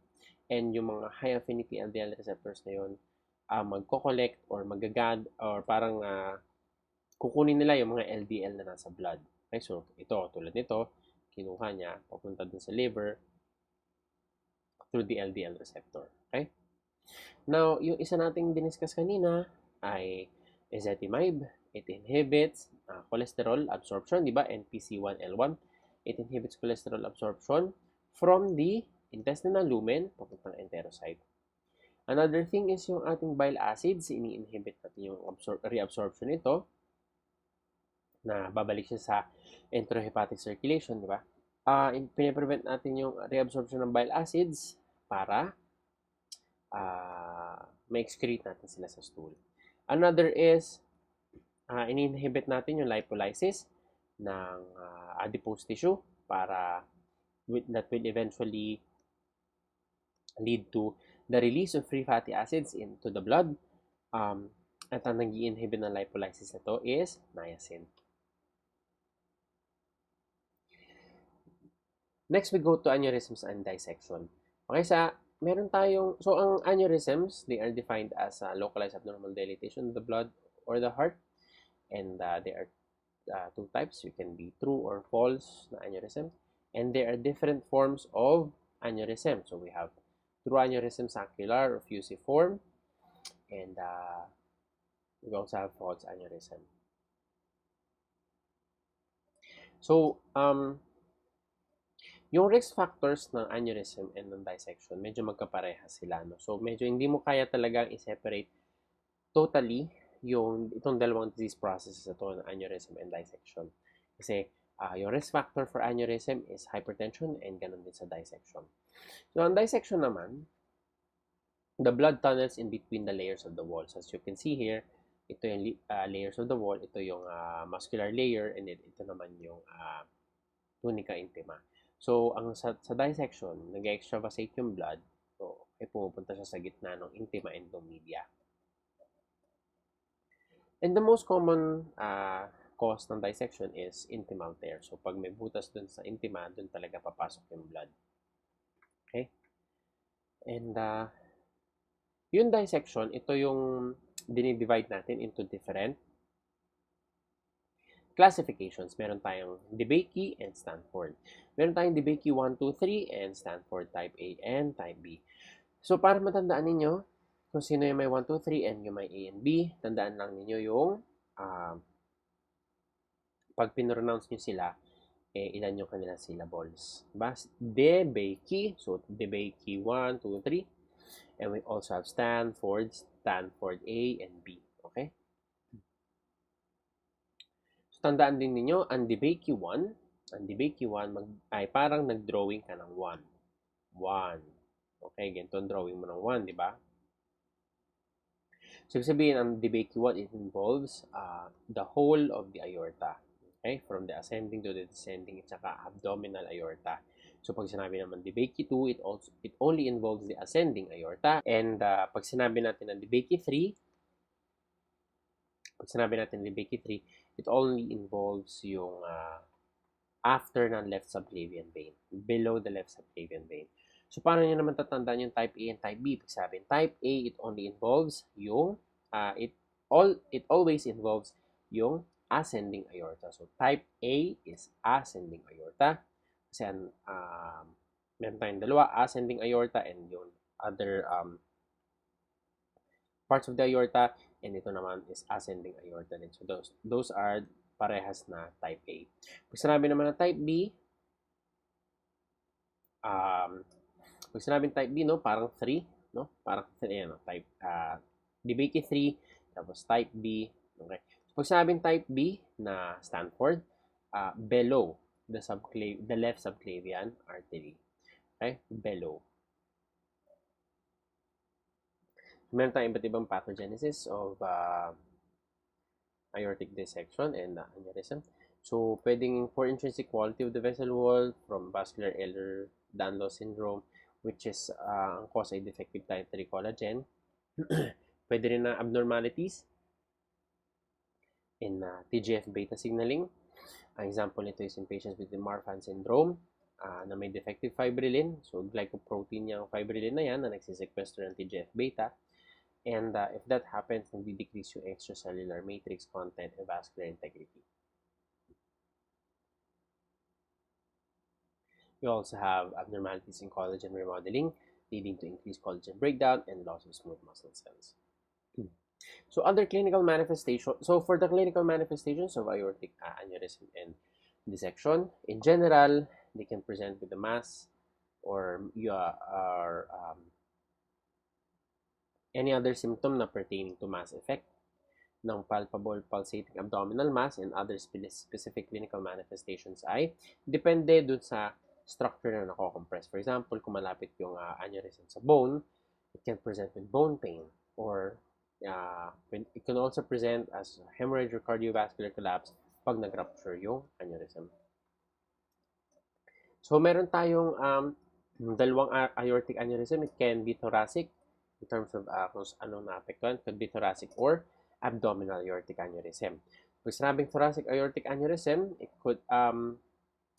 and yung mga high affinity LDL receptors na yun magko-collect or magagad or parang kukunin nila yung mga LDL na nasa blood. Okay, so ito, tulad nito, kinuha niya, papunta dun sa liver through the LDL receptor. Okay? Now, yung isa nating diniscuss kanina ay ezetimibe. It inhibits cholesterol absorption, di ba? NPC1L1. It inhibits cholesterol absorption from the intestinal lumen papuntang enterocyte. Another thing is yung ating bile acids, ini-inhibit natin yung reabsorption nito na babalik siya sa enterohepatic circulation, di ba? Pine-prevent natin yung reabsorption ng bile acids para ma-excrete natin sila sa stool. Another is ini-inhibit natin yung lipolysis ng adipose tissue para that will eventually lead to the release of free fatty acids into the blood. At ang nag-i-inhibit ng lipolysis ito is niacin. Next, we go to aneurysms and dissection. Okay, meron tayong, so ang aneurysms, they are defined as localized abnormal dilatation of the blood or the heart. And there are two types. You can be true or false na aneurysm. And there are different forms of aneurysm. So we have true aneurysm, saccular or fusiform. And we also have false aneurysm. So, yung risk factors ng aneurysm and ng dissection, medyo magkapareha sila. No? So, medyo hindi mo kaya talagang i-separate totally itong dalawang disease processes ito ng aneurysm and dissection. Kasi yung risk factor for aneurysm is hypertension and ganun din sa dissection. So, ang dissection naman, the blood tunnels in between the layers of the walls. As you can see here, ito yung layers of the wall, ito yung muscular layer, and then ito naman yung tunica intima. So, sa dissection, nag-extravasate yung blood, so, pumupunta siya sa gitna ng intima and media. And the most common cause ng dissection is intimal tear. So, pag may butas dun sa intima, dun talaga papasok yung blood. Okay? And yung dissection, ito yung dinidivide natin into different classifications. Meron tayong DeBakey and Stanford. Meron tayong DeBakey 1, 2, 3 and Stanford Type A and Type B. So, para matandaan ninyo kung sino yung may 1, 2, 3 and yung may A and B, tandaan lang ninyo yung pag pinronounce nyo sila, ilan yung kanilang syllables. Diba? DeBakey, so DeBakey 1, 2, 3. And we also have Stanford A and B. Okay? So, tandaan din ninyo, ang DeBakey 1, ay parang nag-drawing ka ng 1. 1. Okay, ganito ang drawing mo ng 1, di ba? So, ibig sabihin, ang DeBakey 1, it involves the whole of the aorta. Okay, from the ascending to the descending, at saka abdominal aorta. So, pag sinabi naman DeBakey 2, it only involves the ascending aorta. And pag sinabi natin ng DeBakey 3, it only involves yung after ng left subclavian vein, below the left subclavian vein. So, paano nyo naman tatandaan yung type A and type B? Pag sabihin, type A, it only involves yung, it always involves yung ascending aorta. So, type A is ascending aorta. Kasi, meron tayong dalawa, ascending aorta and yung other parts of the aorta, and ito naman is ascending aorta din. So, those are parehas na type A. Pag sinabi naman na type B, pag sinabing type B, no, parang 3, no? Parang 3, no? Type, DeBakey 3, tapos type B, okay? Pag sinabing type B na Stanford, below the left subclavian artery. Okay? Below. Meron tayong iba't ibang pathogenesis of aortic dissection and aneurysm. So, pwedeng for intrinsic quality of the vessel wall from vascular Ehlers-Danlos syndrome, which is ang cause ay defective type 3 collagen. Pwede rin na abnormalities in TGF-beta signaling. Ang example nito is in patients with the Marfan syndrome na may defective fibrillin. So, glycoprotein yung fibrillin na yan na nagsisequester ng TGF-beta. And if that happens, nagdi-decrease yung extracellular matrix content and vascular integrity. We also have abnormalities in collagen remodeling, leading to increased collagen breakdown and loss of smooth muscle cells. So, other clinical manifestations. So, for the clinical manifestations of aortic aneurysm and dissection, in general, they can present with a mass or any other symptom na pertaining to mass effect ng palpable pulsating abdominal mass and other specific clinical manifestations ay depende dun sa structure na nako-compress. For example, kung malapit yung aneurysm sa bone, it can present with bone pain or it can also present as hemorrhage or cardiovascular collapse pag nag-rupture yung aneurysm. So, meron tayong dalawang aortic aneurysm. It can be thoracic in terms of kung anong naapektuhan. It could be thoracic or abdominal aortic aneurysm. Pag sinabing thoracic aortic aneurysm,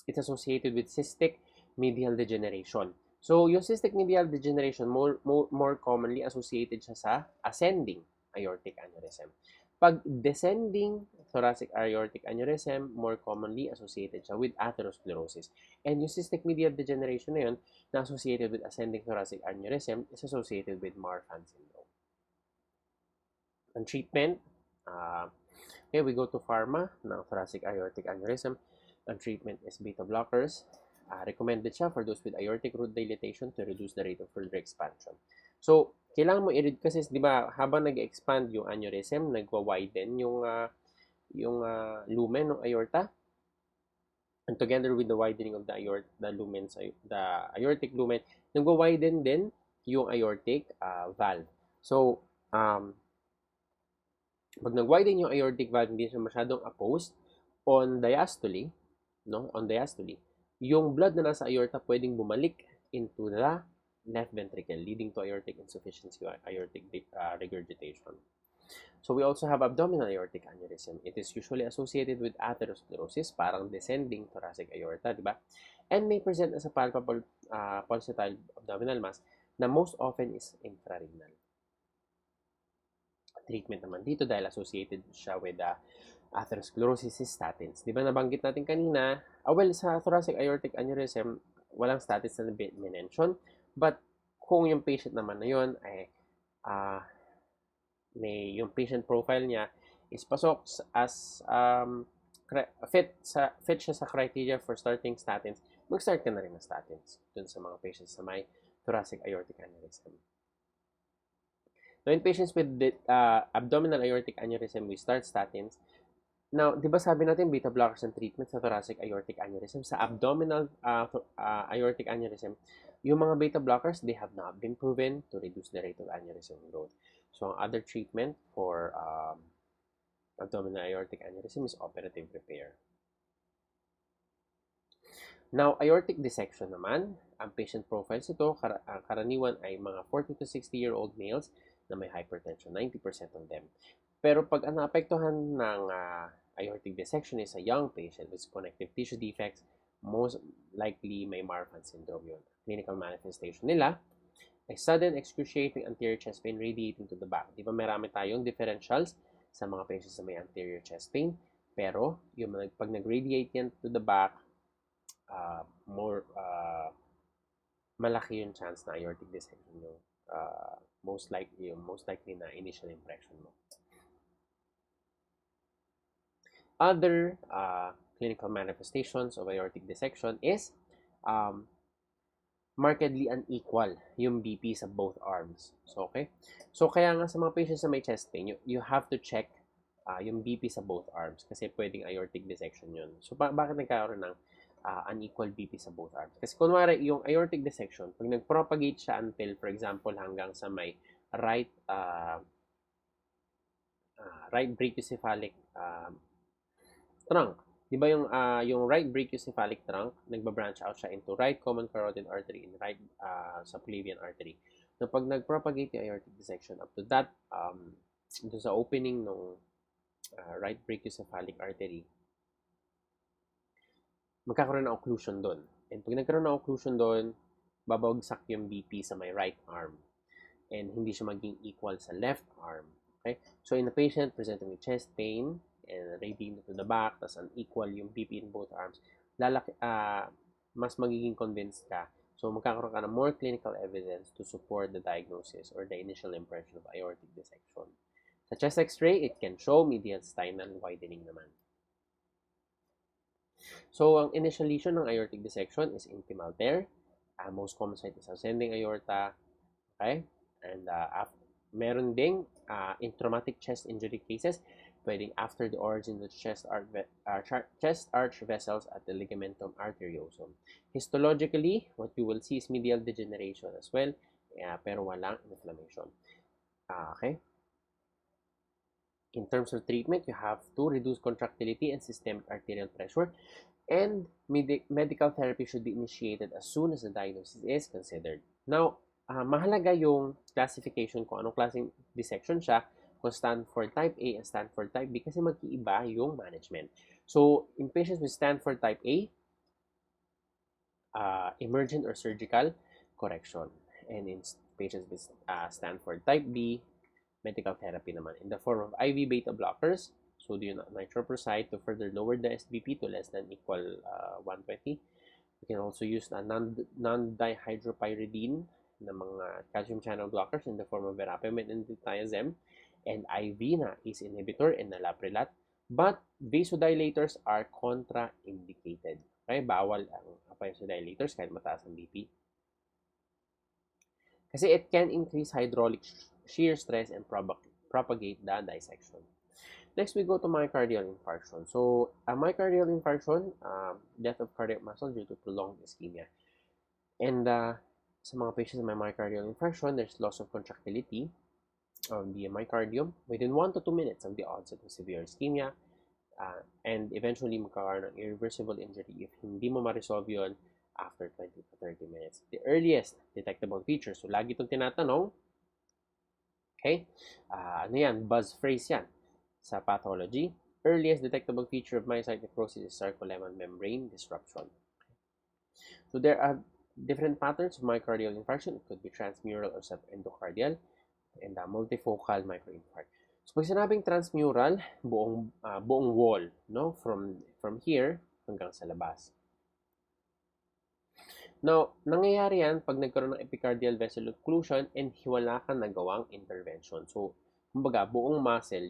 it's associated with cystic medial degeneration. So, yung cystic medial degeneration, more commonly associated siya sa ascending aortic aneurysm. Pag descending thoracic aortic aneurysm, more commonly associated siya with atherosclerosis. And yung cystic medial degeneration na yun, na associated with ascending thoracic aneurysm, is associated with Marfan syndrome. Ang treatment, okay, we go to pharma ng thoracic aortic aneurysm. Ang treatment is beta blockers. Recommended siya for those with aortic root dilatation to reduce the rate of further expansion. So, kailangan mo i-read kasi, di ba, habang nag-expand yung aneurysm, nagwa-widen yung lumen ng aorta. And together with the widening of the aortic lumen, nagwa-widen din yung aortic valve. So, pag nag-widen yung aortic valve, hindi siya masyadong opposed on diastole, no? On diastole, yung blood na nasa aorta pwedeng bumalik into the left ventricle, leading to aortic insufficiency or aortic regurgitation. So, we also have abdominal aortic aneurysm. It is usually associated with atherosclerosis, parang descending thoracic aorta, di ba? And may present as a palpable pulsatile abdominal mass. na most often is infrarenal. Treatment naman dito dahil associated siya with atherosclerosis is statins. Di ba nabanggit natin kanina? Sa thoracic aortic aneurysm, walang statins na mention. But kung yung patient naman na yun ay yung patient profile niya is pasok as fit siya sa criteria for starting statins, mag-start ka na rin ng statins dun sa mga patients na may thoracic aortic aneurysm. Now, in patients with abdominal aortic aneurysm, we start statins. Now, di ba sabi natin beta blockers and treatment sa thoracic aortic aneurysm? Sa abdominal aortic aneurysm, yung mga beta blockers, they have not been proven to reduce the rate of aneurysm growth. So, ang other treatment for abdominal aortic aneurysm is operative repair. Now, aortic dissection naman, ang patient profiles ito, karaniwan ay mga 40 to 60-year-old males na may hypertension, 90% of them. Pero pag ang naapektuhan ng aortic dissection is a young patient with connective tissue defects, most likely may Marfan syndrome yun. Clinical manifestation nila ay sudden excruciating anterior chest pain radiating to the back. Di ba marami tayong differentials sa mga patients na may anterior chest pain, pero yung pag nag-radiate yan to the back, malaki yung chance na aortic dissection yung most likely na initial impression mo. Other clinical manifestations of aortic dissection is markedly unequal yung BP sa both arms. So, okay? So, kaya nga sa mga patients na may chest pain, you have to check yung BP sa both arms kasi pwedeng aortic dissection yun. So, bakit nagkaroon ng unequal BP sa both arms? Kasi kunwari, yung aortic dissection, pag nag-propagate siya until, for example, hanggang sa may right brachiocephalic trunk. Di ba yung right brachiocephalic trunk, nagba-branch out siya into right common carotid artery and right subclavian artery. So, pag nag-propagate yung aortic dissection up to that, doon sa opening ng right brachiocephalic artery, magkakaroon ng occlusion doon. And pag nagkaroon ng occlusion doon, babagsak yung BP sa may right arm. And hindi siya maging equal sa left arm. Okay? So, in a patient presenting with chest pain and radiating to the back, tas unequal yung BP in both arms, mas magiging convinced ka. So, magkakaroon ka ng more clinical evidence to support the diagnosis or the initial impression of aortic dissection. Sa chest x-ray, it can show medial stinal widening naman. So, ang initial lesion ng aortic dissection is intimal tear. Most common site is ascending aorta. Okay? And meron ding in traumatic chest injury cases, pwedeng after the origin of the chest arch vessels at the ligamentum arteriosum. Histologically, what you will see is medial degeneration as well, pero walang inflammation. Okay? In terms of treatment, you have to reduce contractility and systemic arterial pressure, and medical therapy should be initiated as soon as the diagnosis is considered. Now, mahalaga yung classification kung anong klaseng dissection siya, kung Stanford type A and Stanford type B, kasi mag-iiba yung management. So, in patients with Stanford type A, emergent or surgical correction. And in patients with Stanford type B, medical therapy naman in the form of IV beta blockers, sodium nitroprusside to further lower the SBP to less than equal 120. You can also use a non-dihydropyridine na mga calcium channel blockers in the form of verapamil and diazem, and IV na ACE inhibitor and nalaprilat, but vasodilators are contraindicated. Okay? Bawal ang vasodilators kahit mataas ang BP. Kasi it can increase hydraulic shear stress and propagate the dissection. Next, we go to myocardial infarction. So, myocardial infarction, death of cardiac muscle due to prolonged ischemia. And sa mga patients with myocardial infarction, there's loss of contractility of the myocardium within 1 to 2 minutes of the onset of severe ischemia, and eventually magkakaroon ng irreversible injury if hindi mo ma-resolve yun after 20 to 30 minutes. The earliest detectable feature, so lagi itong tinatanong, okay, ano yan, buzz phrase yan sa pathology. Earliest detectable feature of myocyte necrosis is sarcolemmal membrane disruption. So there different patterns of myocardial infarction. It could be transmural or subendocardial and multifocal microinfarct. So pag sinabing transmural, buong wall, no, from here hanggang sa labas. Now, nangyayari yan pag nagkaroon ng epicardial vessel occlusion and wala kang nagawang intervention. So, kumbaga, buong muscle,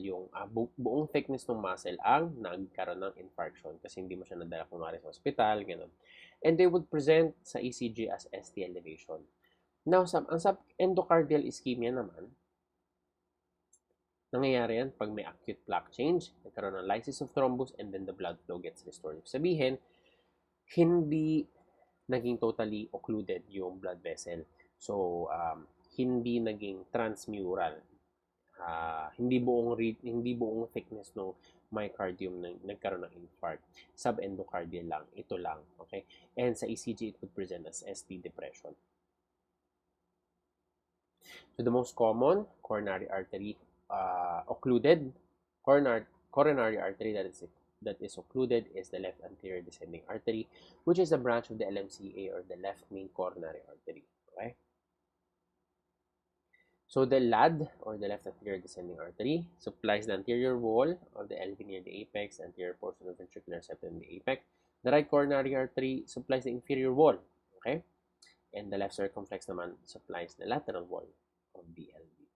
buong thickness ng muscle ang nagkaroon ng infarction kasi hindi mo siya nadala kumari sa ospital, gano'n. And they would present sa ECG as ST elevation. Now, ang subendocardial ischemia naman, nangyayari yan pag may acute plaque change, nagkaroon ng lysis of thrombus, and then the blood flow gets restored. Sabihin, hindi naging totally occluded yung blood vessel. So, hindi naging transmural. Hindi buong thickness ng myocardium na nagkaroon ng infarct. Subendocardial lang. Ito lang. Okay? And sa ECG, it would present as ST depression. So, the most common coronary artery occluded, coronary artery that is occluded is the left anterior descending artery, which is a branch of the LMCA or the left main coronary artery. Okay? So the LAD or the left anterior descending artery supplies the anterior wall of the LV near the apex, anterior portion of ventricular septum in the apex. The right coronary artery supplies the inferior wall. Okay? And the left circumflex naman supplies the lateral wall of the LV.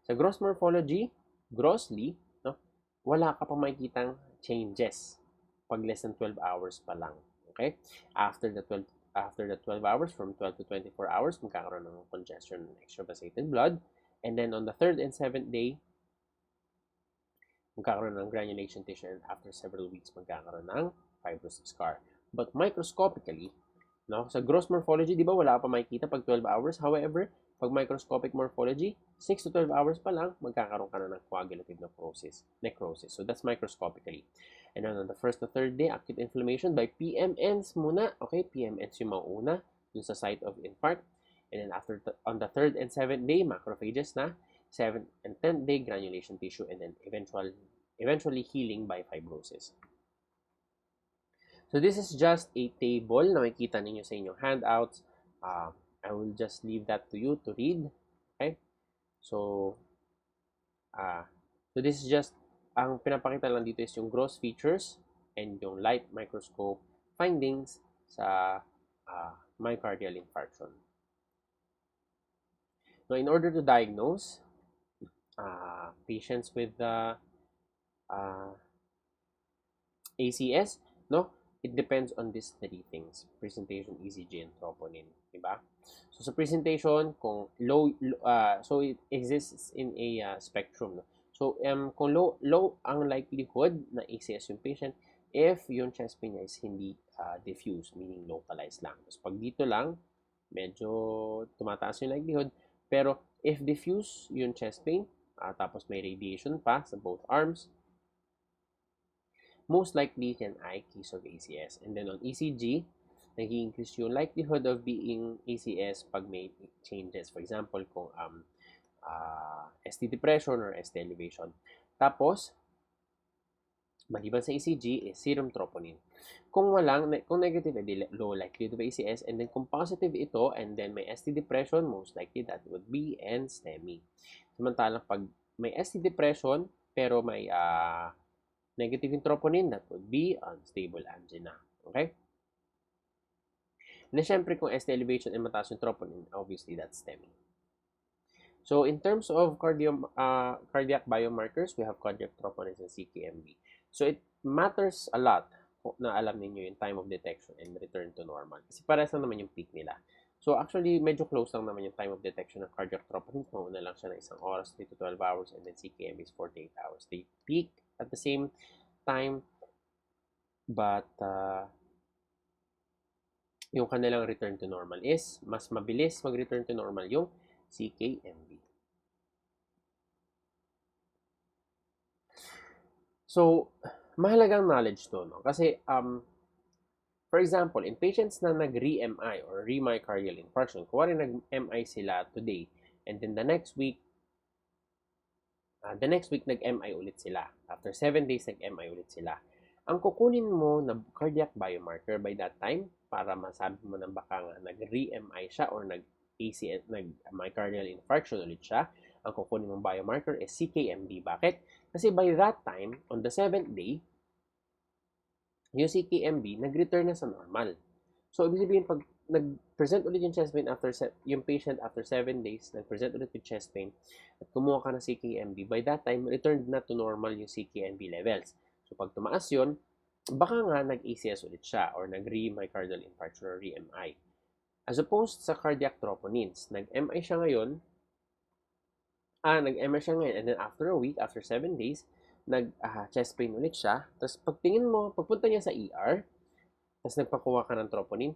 Sa gross morphology, grossly, no, wala ka pa makikitang changes pag less than 12 hours pa lang. Okay? After the 12 hours, from 12 to 24 hours, magkakaroon ng congestion and extravasated blood. And then on the 3rd and 7th day, magkakaroon ng granulation tissue, and after several weeks, magkakaroon ng fibrous scar. But microscopically, no, sa gross morphology, di ba wala pa makikita pag 12 hours? However, pag microscopic morphology, 6 to 12 hours pa lang, magkakaroon ka na ng coagulative necrosis. So that's microscopically. And then on the 1st to 3rd day, acute inflammation by PMNs muna. Okay, PMNs yung mauna dun sa site of infarct. And then on the 3rd and 7th day, macrophages na. 7th and 10th day, granulation tissue, and then eventually healing by fibrosis. So this is just a table na makikita ninyo sa inyong handouts. I will just leave that to you to read. Okay? So this is just, ang pinapakita lang dito is yung gross features and yung light microscope findings sa myocardial infarction. Now, in order to diagnose patients with ACS, no, it depends on these three things: presentation, ECG, and troponin. Diba? So, sa presentation, kung so it exists in a spectrum. No? So, kung low ang likelihood na ACS yung patient if yung chest pain niya is hindi diffuse, meaning localized lang. Tapos, pag dito lang, medyo tumataas yung likelihood. Pero, if diffuse yung chest pain, tapos may radiation pa sa both arms, most likely yan ay case of ACS. And then on ECG, nag-increase yung likelihood of being ACS pag may changes. For example, kung ST depression or ST elevation. Tapos, maliban sa ECG, is serum troponin. Kung negative, low likelihood of ACS. And then kung positive ito, and then may ST depression, most likely that would be STEMI. Samantalang pag may ST depression, pero may negative in troponin, that would be unstable angina. Okay? Na syempre, kung ST elevation and mataas yung troponin, obviously that's STEMI. So, in terms of cardiac biomarkers, we have cardiac troponins and CKMB. So, it matters a lot na alam ninyo yung time of detection and return to normal. Kasi parehas lang naman yung peak nila. So, actually, medyo close lang naman yung time of detection ng cardiac troponins. Mauna lang siya na 1 oras, 3 to 12 hours, and then CKMB is 48 hours. They peak at the same time, but yung kanilang return to normal is mas mabilis mag-return to normal yung CKMB. So, mahalagang knowledge to, no? Kasi, for example, in patients na nag-re-MI or remyocardial infarction, kuwari nag-MI sila today, and then the next week nag-MI ulit sila. After 7 days, nag-MI ulit sila. ang kukunin mo na cardiac biomarker by that time, para masabi mo na baka nga nag-re-MI siya or nag-ACL, nag-myocardial infarction ulit siya, ang kukunin mong biomarker is CKMB. Bakit? Kasi by that time, on the 7th day, yung CKMB, nag-return na sa normal. So, ibig sabihin, pag nag-present ulit yung chest pain yung patient after 7 days, nag-present ulit with chest pain, at kumuha ka ng CKMB, by that time, returned na to normal yung CKMB levels. So, pag tumaas yun, baka nga nag-ACS ulit siya or nag-re-myocardial infarction or re-MI. As opposed sa cardiac troponins, nag-MI siya ngayon, nag-MI siya ngayon, and then after a week, after 7 days, nag-chest pain ulit siya. Tapos pagtingin mo, pagpunta niya sa ER, tapos nagpakuha ka ng troponin,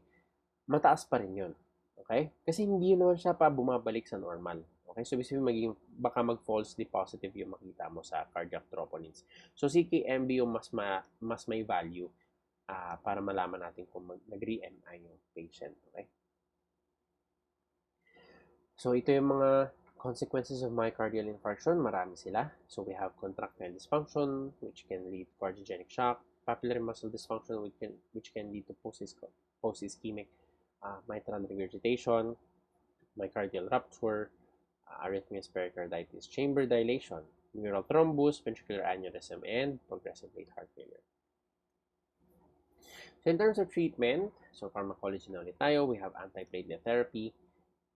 mataas pa rin yun. Okay? Kasi hindi naman siya pa bumabalik sa normal. Okay? So, ibig sabihin, baka mag-falsely positive yung makita mo sa cardiac troponins. So, CKMB yung mas may value para malaman natin kung nag-re-MI yung patient. Okay? So, ito yung mga consequences of myocardial infarction. Marami sila. So, we have contractile dysfunction, which can lead to cardiogenic shock, papillary muscle dysfunction, which can lead to post-ischemic mitral regurgitation, myocardial rupture, arrhythmias, pericarditis, chamber dilation, mural thrombus, ventricular aneurysm, and progressive late heart failure. So in terms of treatment, so pharmacology na ulit tayo, we have antiplatelet therapy.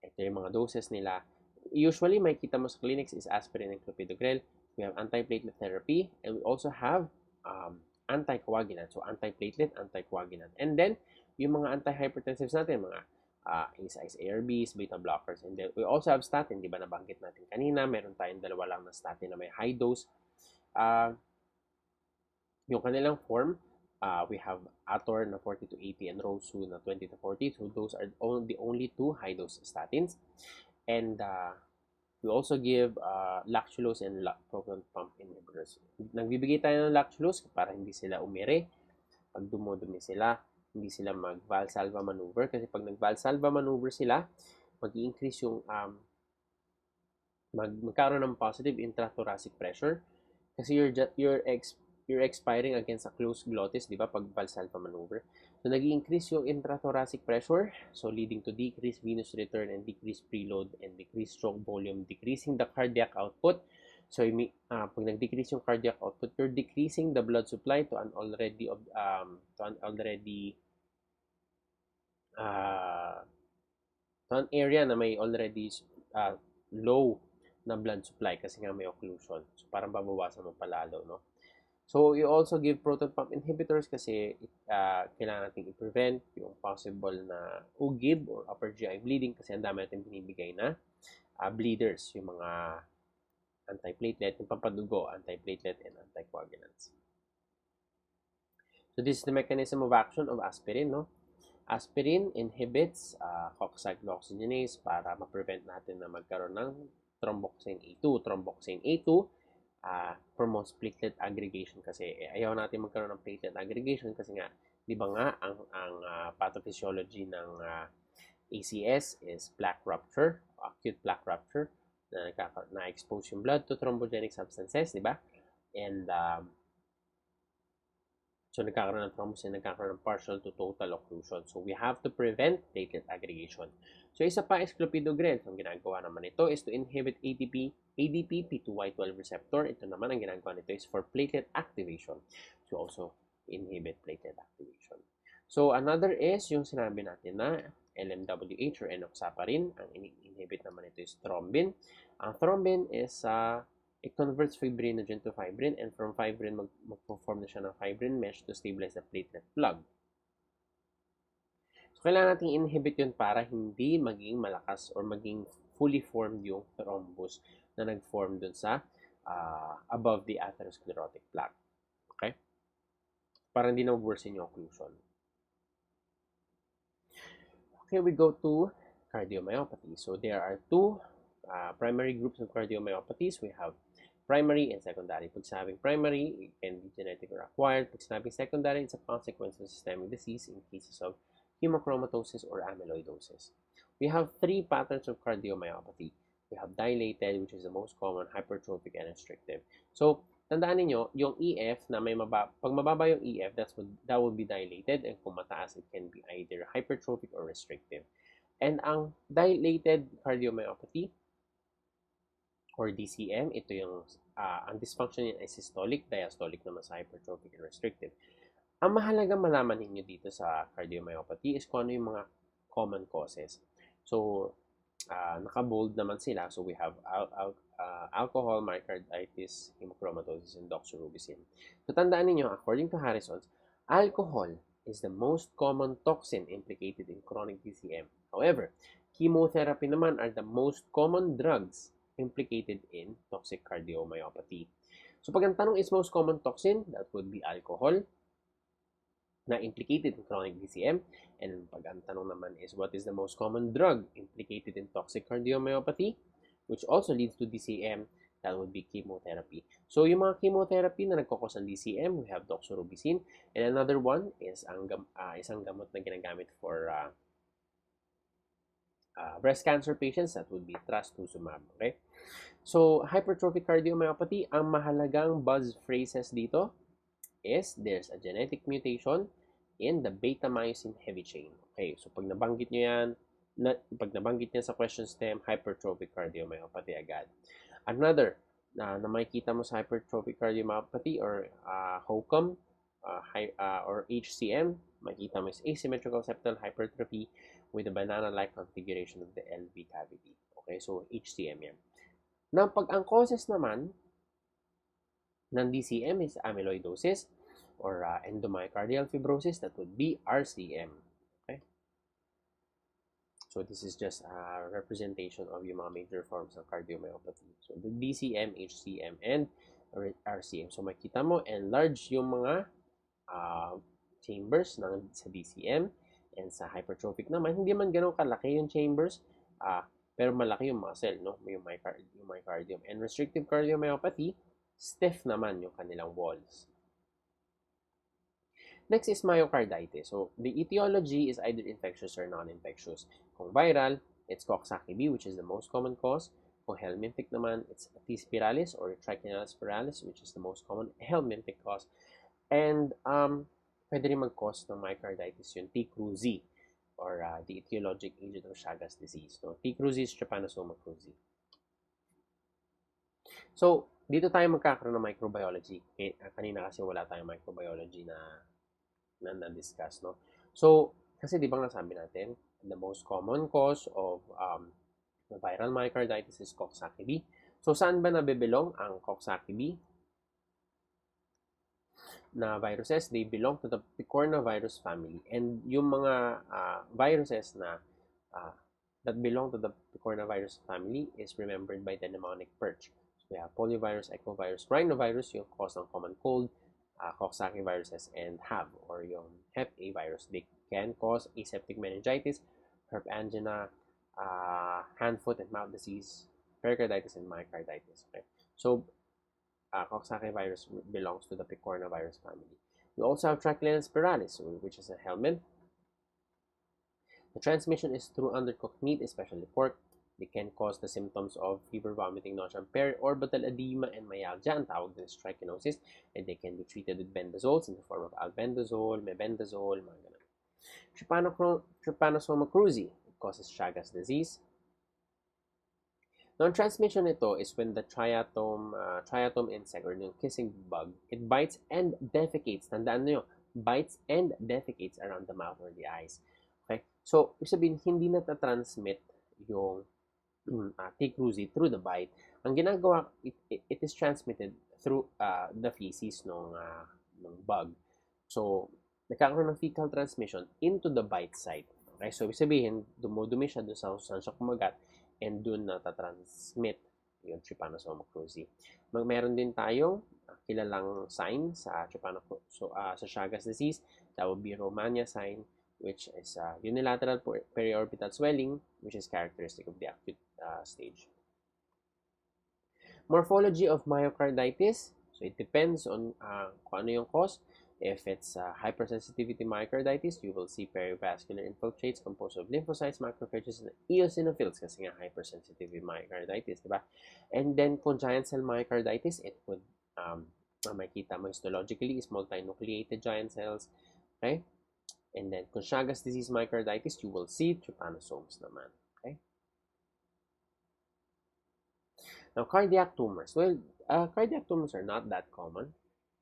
Ito yung mga doses nila. Usually, may kita mo sa clinics is aspirin and clopidogrel. We have antiplatelet therapy, and we also have anticoagulant. So, antiplatelet, anticoagulant. And then, yung mga antihypertensives natin, mga ACEs, ARBs, beta blockers. And then, we also have statin. Di ba nabanggit natin kanina? Meron tayong dalawa lang na statin na may high dose. Yung kanilang form, we have Ator na 40 to 80 and Rosu na 20 to 40. So, those are the only two high-dose statins. And we also give lactulose and proton pump inhibitors. Nagbibigay tayo ng lactulose para hindi sila umire. Pag dumudumi sila, hindi sila mag-Valsalva maneuver. Kasi pag nag-Valsalva maneuver sila, mag-i-increase yung magkaroon ng positive intrathoracic pressure. Kasi you're expiring against a closed glottis, di ba, pag Valsalva maneuver. So, nag-i-increase yung intrathoracic pressure, so leading to decreased venous return and decreased preload and decreased stroke volume, decreasing the cardiac output. So, pag nag-decrease yung cardiac output, you're decreasing the blood supply to an already to an area na may already low na blood supply kasi nga may occlusion. So, parang babawasan mo palalo, no? So, you also give proton pump inhibitors kasi kailangan natin i-prevent yung possible na UGIB or upper GI bleeding kasi ang dami natin binibigay na bleeders, yung mga antiplatelet, yung pampadugo, antiplatelet, and anticoagulants. So, this is the mechanism of action of aspirin, no? Aspirin inhibits coxsackie-oxygenase para ma-prevent natin na magkaroon ng thromboxane A2. Thromboxane A2 promotes platelet aggregation kasi ayaw natin magkaroon ng platelet aggregation kasi nga, di ba nga, ang pathophysiology ng ACS is plaque rupture, acute plaque rupture, na expose yung blood to thrombogenic substances, di ba? And so nagkakaroon ng thrombus and nagkakaroon ng partial to total occlusion. So we have to prevent platelet aggregation. So isa pa is clopidogrel. So ang ginagawa naman ito is to inhibit ADP P2Y12 receptor. Ito naman ang ginagawa nito is for platelet activation. So also inhibit platelet activation. So another is yung sinabi natin na LMWH or enoxaparin. Ang inhibit naman ito is thrombin. Ang thrombin is it converts fibrinogen to fibrin, and from fibrin, mag-form na siya ng fibrin mesh to stabilize the platelet plug. So, kailangan natin inhibit yun para hindi maging malakas or maging fully formed yung thrombus na nag-form dun sa above the atherosclerotic plaque. Okay? Para hindi na worsen yung occlusion. Okay, we go to cardiomyopathy. So, there are two primary groups of cardiomyopathies. We have primary and secondary. Pag sinabing primary, it can be genetic or acquired. Pag sinabing secondary, it's a consequence of systemic disease in cases of hemochromatosis or amyloidosis. We have three patterns of cardiomyopathy. We have dilated, which is the most common, hypertrophic, and restrictive. So, tandaan niyo yung EF na pag mababa yung EF, that would be dilated, and kung mataas, it can be either hypertrophic or restrictive. And ang dilated cardiomyopathy or DCM, ito yung ang dysfunction niya ay systolic, diastolic naman sa hypertrophic and restrictive. Ang mahalagang malaman ninyo dito sa cardiomyopathy is kung ano yung mga common causes. So, naka-bold naman sila. So, we have alcohol, myocarditis, hemochromatosis, and doxorubicin. So, tandaan niyo, according to Harrison's, alcohol is the most common toxin implicated in chronic DCM. However, chemotherapy naman are the most common drugs implicated in toxic cardiomyopathy. So, pag ang tanong is most common toxin, that would be alcohol na implicated in chronic DCM. And pag ang tanong naman is what is the most common drug implicated in toxic cardiomyopathy, which also leads to DCM, that would be chemotherapy. So, yung mga chemotherapy na nagkakos ng DCM, we have doxorubicin. And another one is isang gamot na ginagamit for breast cancer patients, that would be trastuzumab. Okay? So, hypertrophic cardiomyopathy, ang mahalagang buzz phrases dito is there's a genetic mutation in the beta-myosin heavy chain. Okay, so pag nabanggit nyo yan, pag nabanggit niya sa question stem, hypertrophic cardiomyopathy agad. Another na makikita mo sa hypertrophic cardiomyopathy or HOCM or HCM, makikita mo is asymmetrical septal hypertrophy with a banana-like configuration of the LV cavity. Okay, so HCM yan. Now, pag ang causes naman ng DCM is amyloidosis or endomyocardial fibrosis, that would be RCM. Okay? So, this is just a representation of yung mga major forms of cardiomyopathy. So, the DCM, HCM, and RCM. So, makita mo, enlarge yung mga chambers sa DCM, and sa hypertrophic naman, hindi man ganun kalaki yung chambers, pero malaki yung muscle, no? Yung myocardium. And restrictive cardiomyopathy, stiff naman yung kanilang walls. Next is myocarditis. So, the etiology is either infectious or non-infectious. Kung viral, it's Coxsackie-B, which is the most common cause. Kung helminthic naman, it's T. spiralis or Trichinella spiralis, which is the most common helminthic cause. And pwede rin mag-cause ng myocarditis yung T. cruzi or the etiologic agent of Chagas disease. No? T. cruzi is Trypanosoma cruzi. So, dito tayo magkakaroon ng microbiology. Kanina kasi wala tayong microbiology na na-discuss, no? So, kasi di ba nasabi natin, the most common cause of viral myocarditis is Coxsackie-B. So, saan ba nabibilong ang Coxsackie-B na viruses? They belong to the picornavirus family. And yung mga viruses na that belong to the picornavirus family is remembered by the mnemonic perch. So, we have poliovirus, echovirus, rhinovirus, yung cause ng common cold, Coxsackie viruses, and HAV or yung Hep A virus. They can cause aseptic meningitis, herp angina, hand, foot, and mouth disease, pericarditis, and myocarditis. Okay? So, Coxsackie virus belongs to the picornavirus family. We also have Trichinella spiralis, which is a helminth. The transmission is through undercooked meat, especially pork. They can cause the symptoms of fever, vomiting, nausea, periorbital edema, and myalgia. Ang tawag din is trichinosis. And they can be treated with bendazoles in the form of albendazole, mebendazole, mga ganun. Trypanosoma cruzi. It causes Chagas disease. Non-transmission nito is when the triatom insect or yung kissing bug, it bites and defecates. Tandaan nyo, bites and defecates around the mouth or the eyes. Okay? So, ibig sabihin, hindi natatransmit yung T. cruzi through the bite. Ang ginagawa, it is transmitted through the feces ng bug. So, nagkakaroon ng fecal transmission into the bite site. Okay? So, ibig sabihin, dumudumi siya doon sa saan siya kumagat and doon natatransmit yung Trypanosoma cruzi. Meron din tayong kilalang sign sa sa Chagas disease. That would be Romania sign, which is unilateral periorbital swelling, which is characteristic of the acute stage. Morphology of myocarditis. So, it depends on kung ano yung cause. If it's hypersensitivity myocarditis, you will see perivascular infiltrates composed of lymphocytes, macrophages, and eosinophils kasi nga hypersensitivity myocarditis, diba? And then, kung giant cell myocarditis, it would makikita mo histologically is multinucleated giant cells. Okay? And then, kung Chagas disease myocarditis, you will see trypanosomes naman. Okay? Now, cardiac tumors. Well, cardiac tumors are not that common.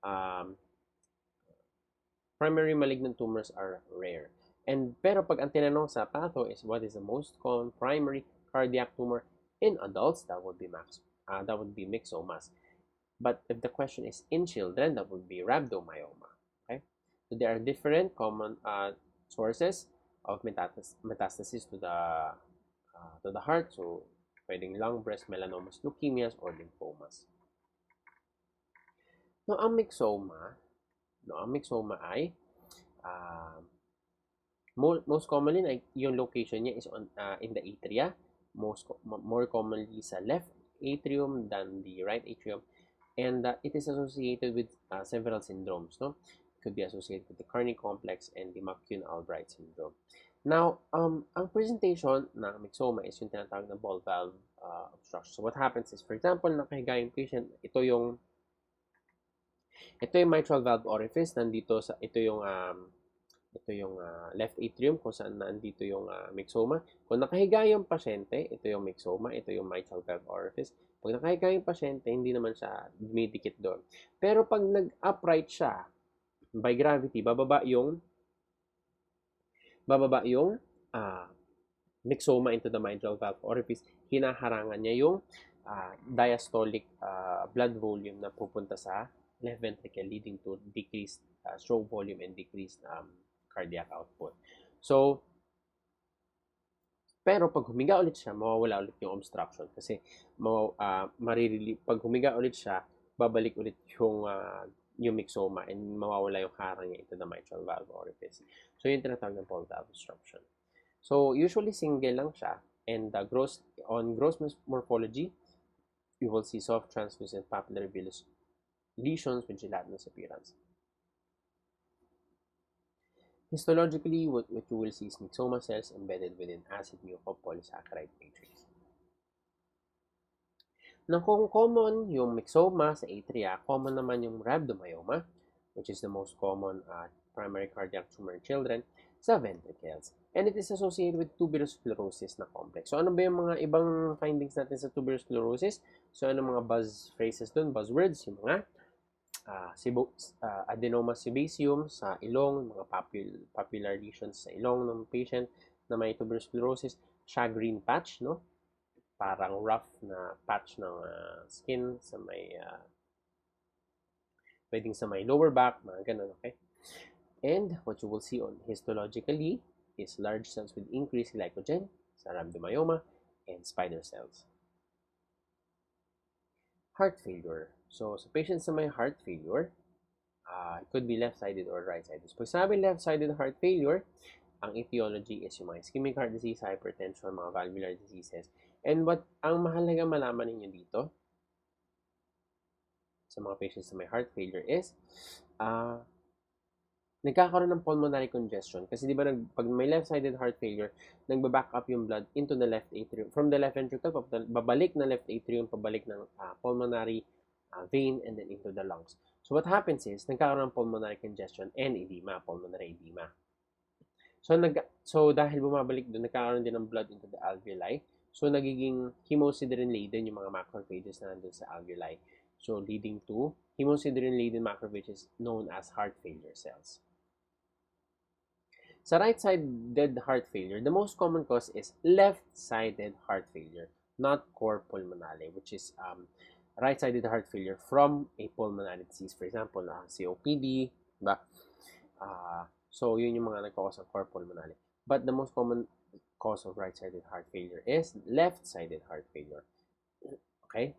Um, primary malignant tumors are rare. Pero pag ang tinanong sa patho is what is the most common primary cardiac tumor in adults, that would be myxomas. But if the question is in children, that would be rhabdomyoma. Okay? So there are different common sources of metastasis to the heart. So pwedeng lung, breast, melanomas, leukemias, or lymphomas. No, ang myxoma ay most commonly yung location niya is in the atria, more commonly sa left atrium than the right atrium, and it is associated with several syndromes, no? It could be associated with the Carney complex and the McCune-Albright syndrome. Now, ang presentation ng myxoma is yung tinatawag na ball valve obstruction. So what happens is, for example, nakahiga yung patient, ito yung mitral valve orifice, ito yung left atrium kung saan nandito yung myxoma. Kung nakahiga yung pasyente, ito yung myxoma, ito yung mitral valve orifice. Pag nakahiga yung pasyente, hindi naman siya dumidikit doon. Pero pag nag-upright siya, by gravity, bababa yung myxoma into the mitral valve orifice. Hinaharangan niya yung diastolic blood volume na pupunta sa left ventricle, leading to decreased stroke volume and decreased cardiac output. So, pero pag humiga ulit siya, mawawala ulit yung obstruction kasi pag humiga ulit siya, babalik ulit yung myxoma and mawawala yung harang niya into the mitral valve orifice. So, yung tinatawag ng ball valve obstruction. So, usually single lang siya, and gross morphology, you will see soft translucent papillary villus lesions with gelatinous appearance. Histologically, what you will see is myxoma cells embedded within acid mucopolysaccharide matrix. Na kung common yung myxoma sa atria, common naman yung rhabdomyoma, which is the most common primary cardiac tumor in children, sa ventricles. And it is associated with tuberous sclerosis na complex. So ano ba yung mga ibang findings natin sa tuberous sclerosis? So ano mga buzz phrases dun, buzzwords, yung mga adenoma sebaceum sa ilong, mga papillar lesions sa ilong ng patient na may tuberous sclerosis, shagreen patch, no? Parang rough na patch ng skin sa pwedeng sa may lower back, mga ganun, okay? And what you will see on histologically is large cells with increased glycogen sa rhabdomyoma and spider cells. Heart failure. So, sa patients na may heart failure, it could be left-sided or right-sided. So, pag sabi left-sided heart failure, ang etiology is yung mga ischemic heart disease, hypertension, mga valvular diseases. And ang mahalaga malaman ninyo dito sa mga patients na may heart failure is nagkakaroon ng pulmonary congestion. Kasi di ba pag may left-sided heart failure, nagbaback up yung blood into the left atrium. From the left ventricle, babalik na left atrium, pabalik ng pulmonary vein, and then into the lungs. So what happens is, nagkakaroon ng pulmonary congestion and edema, pulmonary edema. So dahil bumabalik doon, nagkakaroon din ng blood into the alveoli. So nagiging hemosiderin-laden yung mga macrophages na nandun sa alveoli. So leading to hemosiderin-laden macrophages known as heart failure cells. Sa right-sided heart failure, the most common cause is left-sided heart failure, not cor pulmonale, which is right-sided heart failure from a pulmonary disease. For example, COPD, diba? So, yun yung mga nagkakos ng cor pulmonale. But the most common cause of right-sided heart failure is left-sided heart failure. Okay?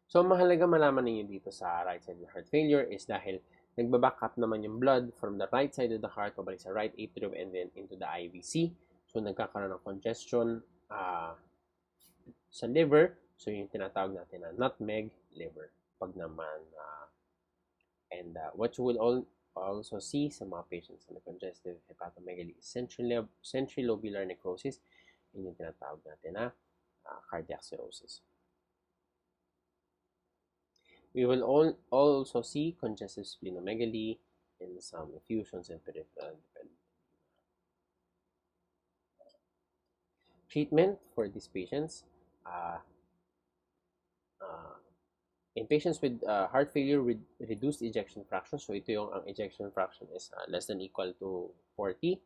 So, mahalaga malaman ninyo dito sa right-sided heart failure is dahil nagbaback up naman yung blood from the right side of the heart pabalik sa right atrium and then into the IVC. So, nagkakaroon ng congestion sa liver. So, yung tinatawag natin na nutmeg liver. Pag naman, what you will also see sa mga patients na congestive hepatomegaly is centrilobular necrosis. Yun yung tinatawag natin na cardiac cirrhosis. We will also see congestive splenomegaly and some effusions and peripheral dependent. Treatment for these patients, uh, uh, in patients with heart failure with reduced ejection fraction, so ito yung ang ejection fraction is less than equal to 40.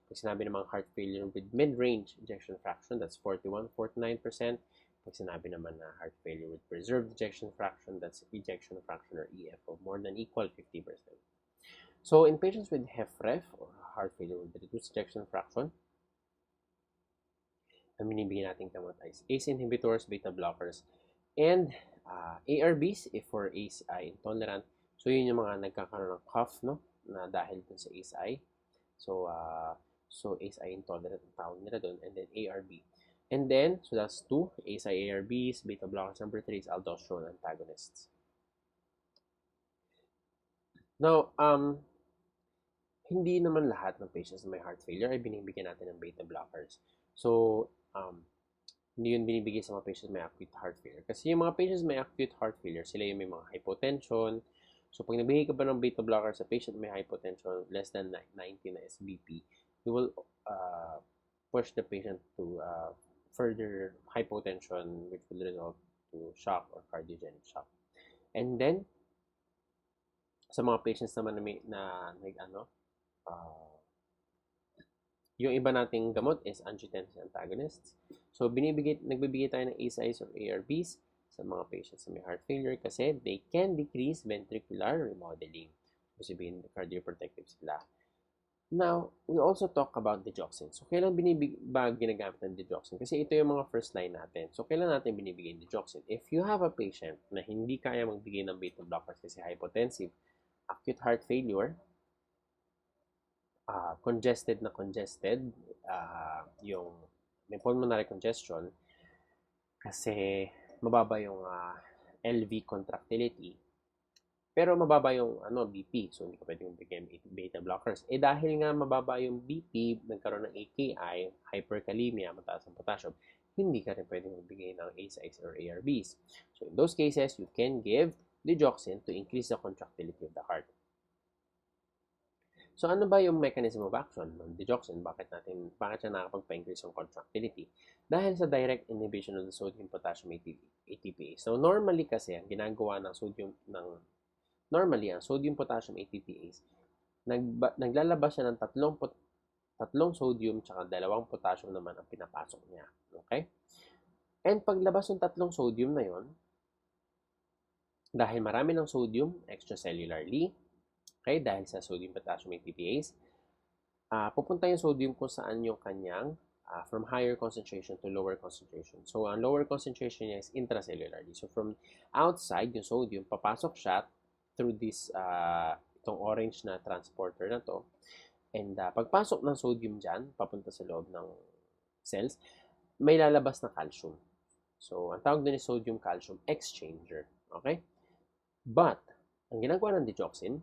Pag sinabi namang heart failure with mid-range ejection fraction, that's 41, 49%. Pag sinabi naman na heart failure with preserved ejection fraction, that's ejection fraction or EF of more than equal 50%. So in patients with HFrEF or heart failure with reduced ejection fraction, ang binibigyan natin gamot ay ACE inhibitors, beta blockers, and ARBs if for ACI intolerant. So yun yung mga nagkakaroon ng cough, no, na dahil dun sa ACI. So ACI intolerant ang tawag nila dun, and then ARB. And then, so that's 2, ACI ARBs, beta blockers. Number 3 is aldosterone antagonists. Now, hindi naman lahat ng patients na may heart failure ay binibigyan natin ng beta blockers. So, hindi yun binibigay sa mga patients may acute heart failure. Kasi yung mga patients may acute heart failure, sila yung may mga hypotension. So, pag nabigay ka ba ng beta blocker sa patient may hypotension less than 90 na SBP, you will push the patient to further hypotension, which will result to shock or cardiogenic shock. And then, sa mga patients naman na yung iba nating gamot is angiotensin antagonists. So, nagbibigay tayo ng ACIs or ARBs sa mga patients na may heart failure kasi they can decrease ventricular remodeling. Ibig sabihin, cardioprotective sila. Now, we also talk about digoxin. So, kailan ginagamit ng digoxin? Kasi ito yung mga first line natin. So, kailan natin binibigay ng digoxin? If you have a patient na hindi kaya magbigay ng beta blockers kasi hypotensive, acute heart failure, congested, yung may pulmonary congestion, kasi mababa yung LV contractility, pero mababa yung BP, so hindi ka pwedeng bigyan beta blockers. Dahil nga mababa yung BP, nagkaroon ng AKI, hyperkalemia, mataas ang potassium, hindi ka rin pwedeng magbigay ng ACIs or ARBs. So in those cases, you can give digoxin to increase the contractility of the heart. So ano ba yung mechanism of action ng digoxin? Bakit siya nakakapagpa-increase ng contractility? Dahil sa direct inhibition of the sodium potassium ATPase. So normally kasi ang ginagawa ng sodium potassium ATPase, naglalabas siya ng tatlong sodium tsaka 2 potassium naman ang pinapasok niya. Okay? And paglabas ng tatlong sodium na yon, dahil marami ng sodium extracellularly, okay, dahil sa sodium potassium ATPase, pupunta yung sodium kung saan yung kanyang from higher concentration to lower concentration. So, ang lower concentration niya is intracellularly. So, from outside, yung sodium, papasok siya through this, itong orange na transporter na to. And pagpasok ng sodium dyan, papunta sa loob ng cells, may lalabas na calcium. So, ang tawag din is sodium-calcium exchanger. Okay? But, ang ginagawa ng digoxin,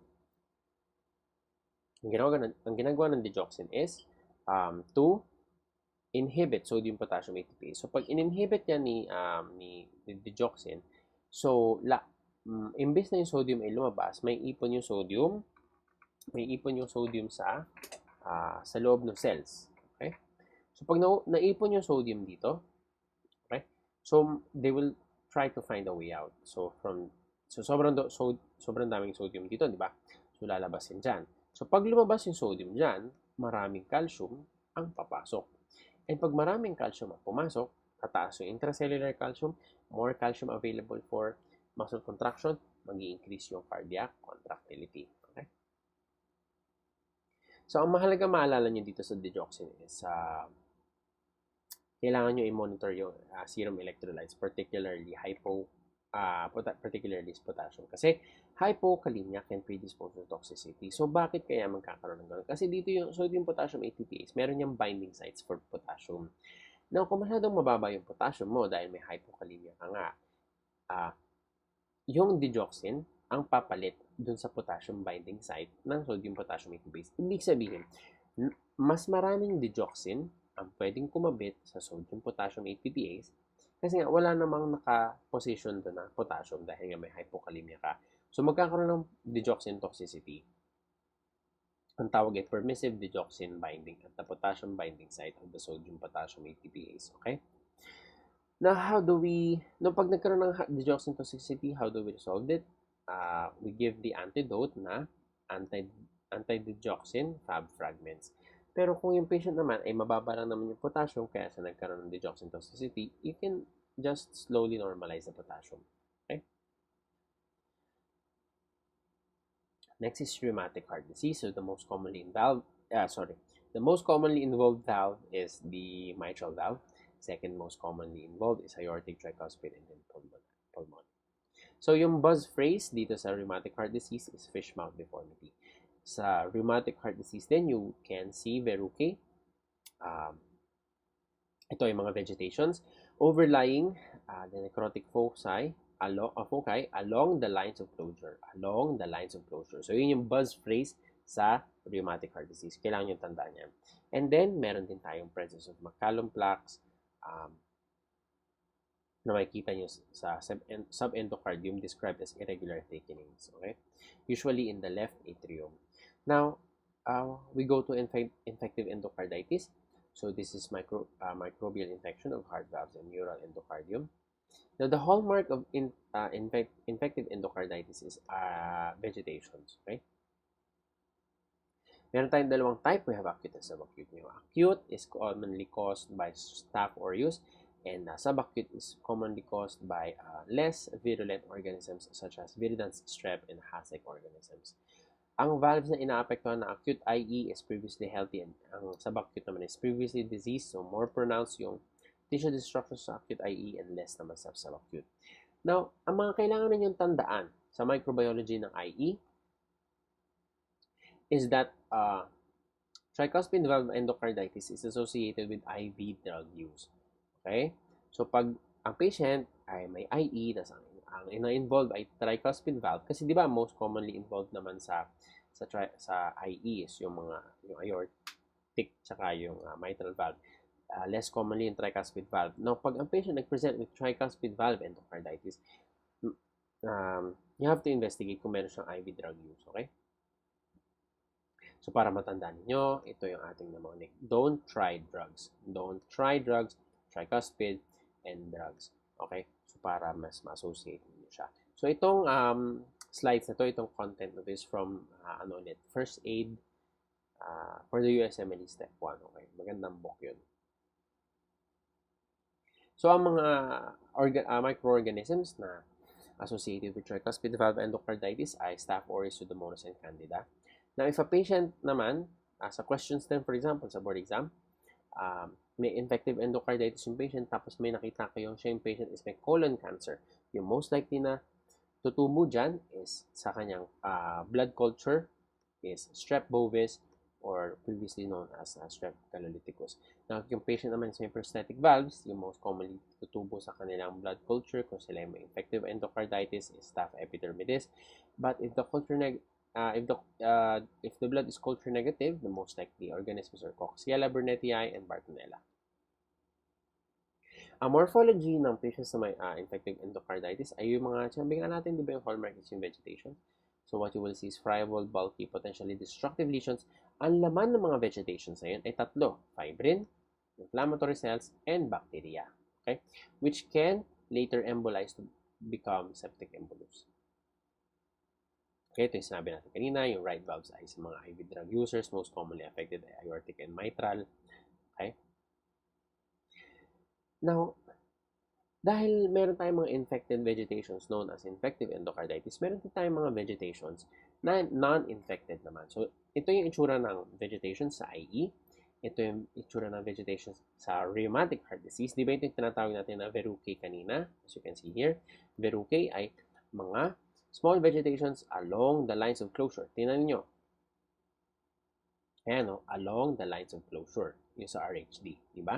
is to inhibit sodium potassium ATPase. So pag inhibit niya ni digoxin, so imbes na yung sodium ay lumabas, may ipon yung sodium sa loob ng cells. Okay? So pag naipon yung sodium dito, okay? So they will try to find a way out. So sobrang daming sodium dito, di ba? So lalabasin diyan. So, pag lumabas yung sodium dyan, maraming calcium ang papasok. And pag maraming calcium ang pumasok, tataas yung intracellular calcium, more calcium available for muscle contraction, mag-i-increase yung cardiac contractility. Okay? So, ang mahalaga maalala nyo dito sa digoxin is kailangan nyo i-monitor yung serum electrolytes, particularly potassium. Kasi hypokalemia can predispose to toxicity. So, bakit kaya magkakaroon ng gano'n? Kasi dito yung sodium potassium ATPase, meron niyang binding sites for potassium. Now, kung masyadong mababa yung potassium mo dahil may hypokalemia ka nga, yung digoxin ang papalit dun sa potassium binding site ng sodium potassium ATPase. Ibig sabihin, mas maraming digoxin ang pwedeng kumabit sa sodium potassium ATPase Kasi nga, wala namang naka-position doon na potassium dahil nga may hypokalemia ka. So, magkakaroon ng digoxin toxicity. Ang tawag ay permissive digoxin binding at the potassium binding site of the sodium-potassium ATPase. Okay? Now, pag nagkaroon ng digoxin toxicity, how do we resolve it? We give the antidote na anti-digoxin Fab fragments. Pero kung yung patient naman ay mababa lang naman yung potassium kaya sa nagkaroon ng digoxin toxicity, you can just slowly normalize the potassium. Okay? Next is rheumatic heart disease. So the most commonly involved valve is the mitral valve. Second most commonly involved is aortic, tricuspid, and then pulmonary. So yung buzz phrase dito sa rheumatic heart disease is fish mouth deformity. Sa rheumatic heart disease then you can see verrucae. Ito ay mga vegetations overlying the necrotic foci along the lines of closure. So yun yung buzz phrase sa rheumatic heart disease. Kailangan nyo tandaan yan. And then meron din tayong presence of McCallum plaques na makikita nyo sa subendocardium described as irregular thickenings. Okay? Usually in the left atrium. Now, we go to infective endocarditis. So this is microbial infection of heart valves and neural endocardium. Now, the hallmark of infective endocarditis is vegetations. Okay? Meron tayong dalawang type. We have acute and subacute. Acute is commonly caused by Staph aureus, and subacute is commonly caused by less virulent organisms such as virulent strep and Hasek organisms. Ang valves na inaapektuhan na acute IE is previously healthy and ang subacute naman is previously diseased, so more pronounced yung tissue destruction sa acute IE and less naman sa subacute. Now, ang mga kailangan ninyong tandaan sa microbiology ng IE is that tricuspid valve endocarditis is associated with IV drug use. Okay? So, pag ang patient ay may IE, ang ina-involved ay tricuspid valve, kasi di ba most commonly involved naman sa IE is yung aortic tsaka yung mitral valve. Less commonly in tricuspid valve. Now, pag ang patient nag-present with tricuspid valve endocarditis, you have to investigate kung meron siyang IV drug use. Okay? So, para matandaan niyo, ito yung ating mnemonic. Don't try drugs. Don't try drugs, tricuspid, and drugs. Okay? So, para mas ma-associate niyo siya. So, itong slides na to, itong content na to is from, First Aid for the USMLE Step 1. Okay? Magandang book yun. So, ang mga microorganisms na associated with tricuspid valve endocarditis ay Staph aureus, Pseudomonas, and Candida. Now, if a patient naman, sa questions din, for example, sa board exam, may infective endocarditis yung patient, tapos may nakita kayong siya yung patient is may colon cancer, yung most likely na tutubo dyan is sa kanyang blood culture is strep bovis or previously known as strep calolyticus. Now, yung patient naman is may prosthetic valves, yung most commonly tutubo sa kanilang blood culture kung sila may infective endocarditis is Staph epidermidis. But if the if the blood is culture negative, the most likely organisms are Coxiella burnetii and Bartonella. Ang morphology ng patients na may infective endocarditis ay yung mga, sabi nga natin, di ba yung hallmark is yung vegetation? So what you will see is friable, bulky, potentially destructive lesions. Ang laman ng mga vegetations na yun ay tatlo: fibrin, inflammatory cells, and bacteria. Okay? Which can later embolize to become septic embolus. Okay, ito yung sinabi natin kanina, yung right valves ay sa mga IV drug users, most commonly affected ay aortic and mitral. Okay? Now, dahil meron tayong mga infected vegetations known as infective endocarditis, meron din tayong mga vegetations na non-infected naman. So, ito yung itsura ng vegetation sa IE. Ito yung itsura ng vegetation sa rheumatic heart disease. Di ba ito yung tinatawag natin na verrucae kanina? As you can see here, verrucae ay mga small vegetations along the lines of closure. Tingnan niyo. Ayan, along the lines of closure. Yung sa RHD, di ba?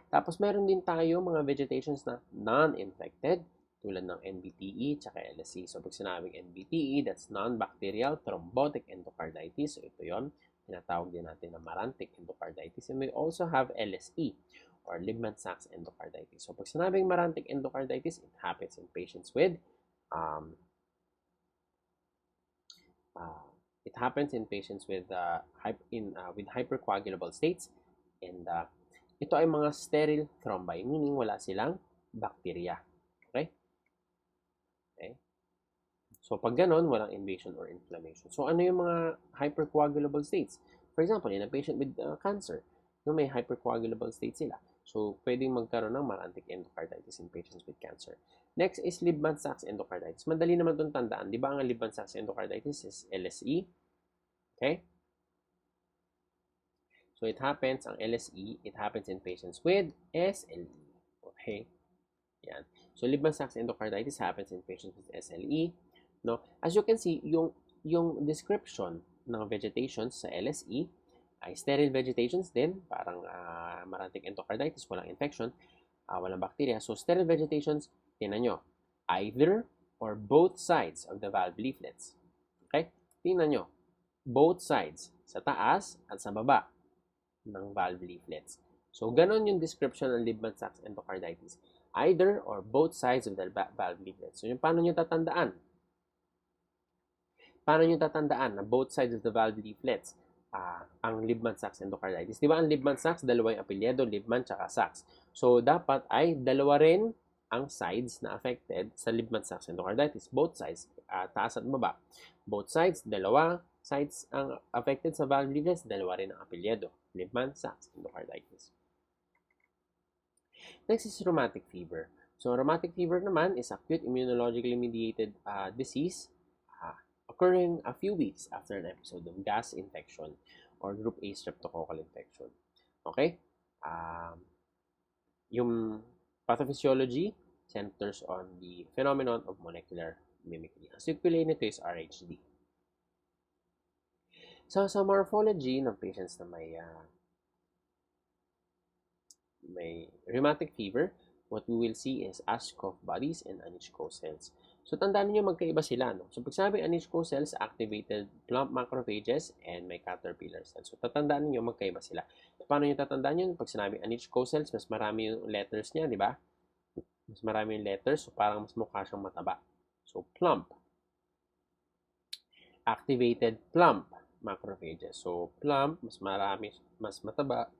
Tapos meron din tayo mga vegetations na non-infected, tulad ng NBTE tsaka LSC. So pag sinabing NBTE, that's non-bacterial thrombotic endocarditis. So ito yon. tinatawag din natin na marantic endocarditis. And we also have LSE, or Liebman-Sachs endocarditis. So, pag sinabing marantic endocarditis, it happens in patients with um, it happens in patients with with hypercoagulable states, and ito ay mga sterile thrombi, meaning wala silang bacteria. Okay? Okay? So, pag ganon, walang invasion or inflammation. So, ano yung mga hypercoagulable states? For example, in a patient with cancer, no, may hypercoagulable state sila. So, pwedeng magkaroon ng marantic endocarditis in patients with cancer. Next is Liebman-Sachs endocarditis. Madali naman itong tandaan. Di ba ang Liebman-Sachs endocarditis is LSE? Okay? So, it happens, ang LSE, it happens in patients with SLE. Okay? Yan. So, Liebman-Sachs endocarditis happens in patients with SLE. No? As you can see, yung description ng vegetations sa LSE ay sterile vegetations din, parang marantic endocarditis, walang infection, walang bacteria. So, sterile vegetations, tingnan nyo, either or both sides of the valve leaflets. Okay? Tingnan nyo, both sides, sa taas at sa baba ng valve leaflets. So, ganon yung description ng Liebman-Sachs endocarditis. Either or both sides of the valve leaflets. So, yung paano nyo tatandaan? Paano nyo tatandaan na both sides of the valve leaflets ang Liebman-Sachs endocarditis? Di ba ang Liebman-Sachs, dalawa yung apelyido, Liebman tsaka Sachs. So, dapat ay dalawa rin ang sides na affected sa Liebman-Sachs endocarditis. Both sides, taas at baba. Both sides, dalawa sides ang affected sa valve leaflets, dalawa rin ang apelyido, Liebman-Sachs endocarditis. Next is rheumatic fever. So, rheumatic fever naman is acute immunologically mediated disease occurring a few weeks after an episode of gas infection or group A streptococcal infection. Okay? Yung pathophysiology centers on the phenomenon of molecular mimicry. Ang sequelae nito is RHD. So, sa morphology ng patients na may rheumatic fever, what we will see is Ashkoff bodies and Anichko cells. So, tandaan niyo magkaiba sila, no? So, pag sabi Anichko cells, activated plump macrophages and may caterpillar cells. So, tatandaan niyo magkaiba sila. Paano niyo tatandaan yun? Pag sinabi Anichko cells, mas marami yung letters niya, di ba? Mas marami yung letters, so parang mas mukha siyang mataba. So, plump. Activated plump macrophages. So, plump, mas marami, mas mataba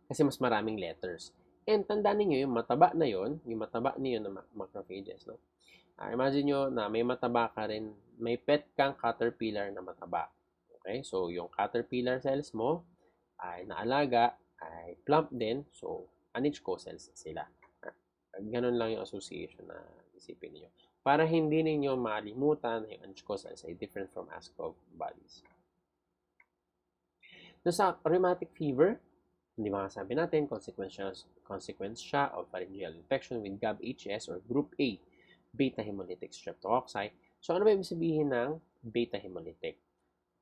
kasi mas maraming letters. And tandaan niyo yung mataba na yon, yung mataba niyo na macrophages, no? Imagine nyo na may mataba ka rin, may pet kang caterpillar na mataba. Okay? So, yung caterpillar cells mo ay naalaga, ay plump din. So, Anichko cells sila. Ganun lang yung association na isipin niyo. Para hindi ninyo malimutan, yung Anichko cells ay different from Ashkoff bodies. So, sa rheumatic fever, hindi makasabi natin, consequence siya of pharyngeal infection with GAB-HS or Group A, beta hemolytic streptococci. So, ano ba ibig sabihin ng beta hemolytic?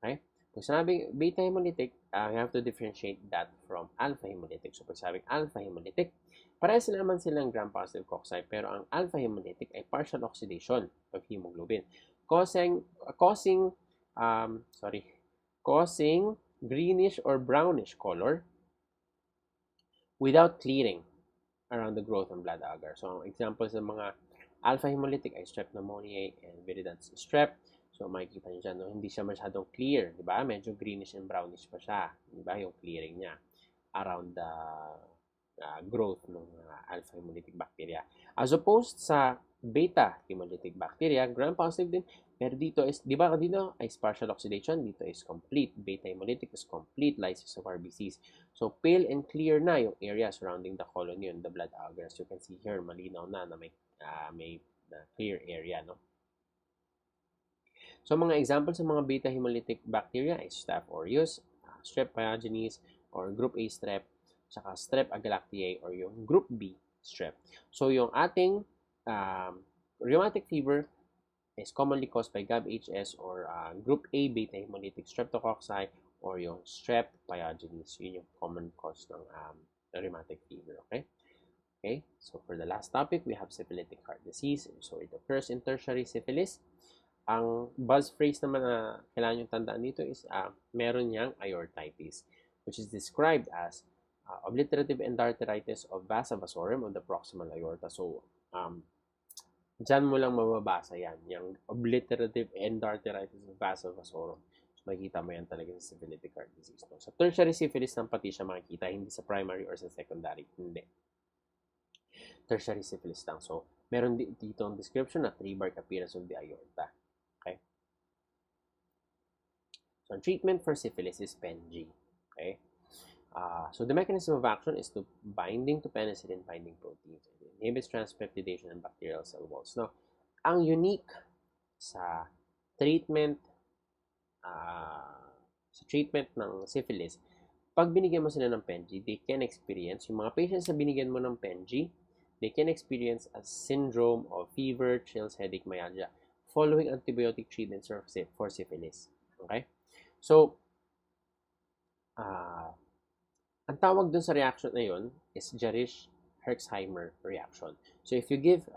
Okay? Kung sinabi beta hemolytic, we have to differentiate that from alpha hemolytic. So, pag sabing alpha hemolytic, parehas naman silang gram-positive cocci, pero ang alpha hemolytic ay partial oxidation of hemoglobin, causing greenish or brownish color without clearing around the growth ng blood agar. So, ang examples ng mga alpha hemolytic ay strep pneumoniae and viridans strep. So, makikita nyo dyan, no? Hindi siya masyadong clear, di ba? Medyo greenish and brownish pa siya, di ba? Yung clearing niya around the growth ng alpha hemolytic bacteria. As opposed sa beta hemolytic bacteria, gram-positive din, pero dito is, di ba dito is partial oxidation, dito is complete. Beta hemolytic is complete lysis of RBCs. So, pale and clear na yung area surrounding the colon yun, the blood agar. As you can see here, malinaw na may clear area, no? So, mga examples ng mga beta hemolytic bacteria is Staph aureus, Strep pyogenes, or Group A strep, saka Strep agalactiae, or yung Group B strep. So, yung ating rheumatic fever is commonly caused by GAB-HS or Group A beta hemolytic streptococci or yung Strep pyogenes. Yun yung common cause ng rheumatic fever. Okay? Okay? So, for the last topic, we have syphilitic heart disease. So, it occurs in tertiary syphilis. Ang buzz phrase naman na kailangan yung tandaan dito is meron niyang aortitis, which is described as obliterative endarteritis of vasa vasorum of the proximal aorta. So, dyan mo lang mababasa yan, yung obliterative endarteritis of vasa vasorum. So, makikita mo yan talaga sa syphilitic heart disease. No? Sa tertiary syphilis lang pati siya makikita, hindi sa primary or sa secondary. Hindi. Tertiary syphilis lang. So, meron dito ang description na 3-bark appearance of the aorta. Okay? So, treatment for syphilis is PENG. Okay? So, the mechanism of action is to binding to penicillin-binding proteins. It inhibits transpeptidation and bacterial cell walls. Now, ang unique sa treatment ng syphilis, pag binigyan mo sila ng PENG, they can experience, yung mga patients na binigyan mo ng PENG, they can experience a syndrome of fever, chills, headache, myalgia following antibiotic treatments for syphilis. Okay? So, ang tawag dun sa reaction na yun is Jarisch-Herxheimer reaction. So, if you give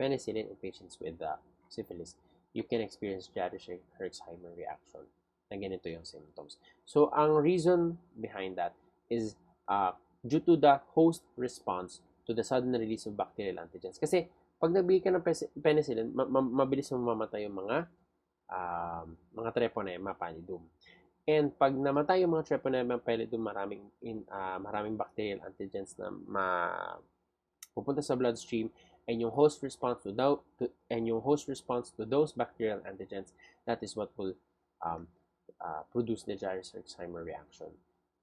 penicillin in patients with syphilis, you can experience Jarisch-Herxheimer reaction na ganito yung symptoms. So, ang reason behind that is due to the host response to the sudden release of bacterial antigens. Kasi, pag nagbigay ka ng penicillin, mabilis mamamatay yung mga treponema pallidum. And pag namatay yung mga treponema pallidum, maraming bacterial antigens na pupunta sa bloodstream, and yung host response to those bacterial antigens, that is what will produce the Jarisch-Herxheimer reaction.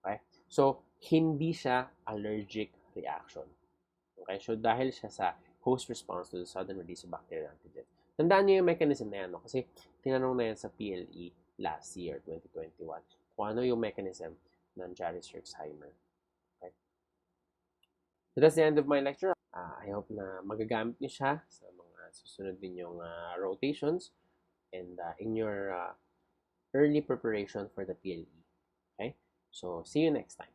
Okay? So, hindi siya allergic reaction. Okay? So, dahil siya sa host response to the sudden release of bacterial antigens. Tandaan niyo yung mechanism na yan, no? Kasi tinanong na yan sa PLE last year, 2021, kung ano yung mechanism ng Jarisch-Herxheimer. Okay? So, that's the end of my lecture. I hope na magagamit niyo siya sa mga susunod ninyong rotations and in your early preparation for the PLE. Okay? So, see you next time.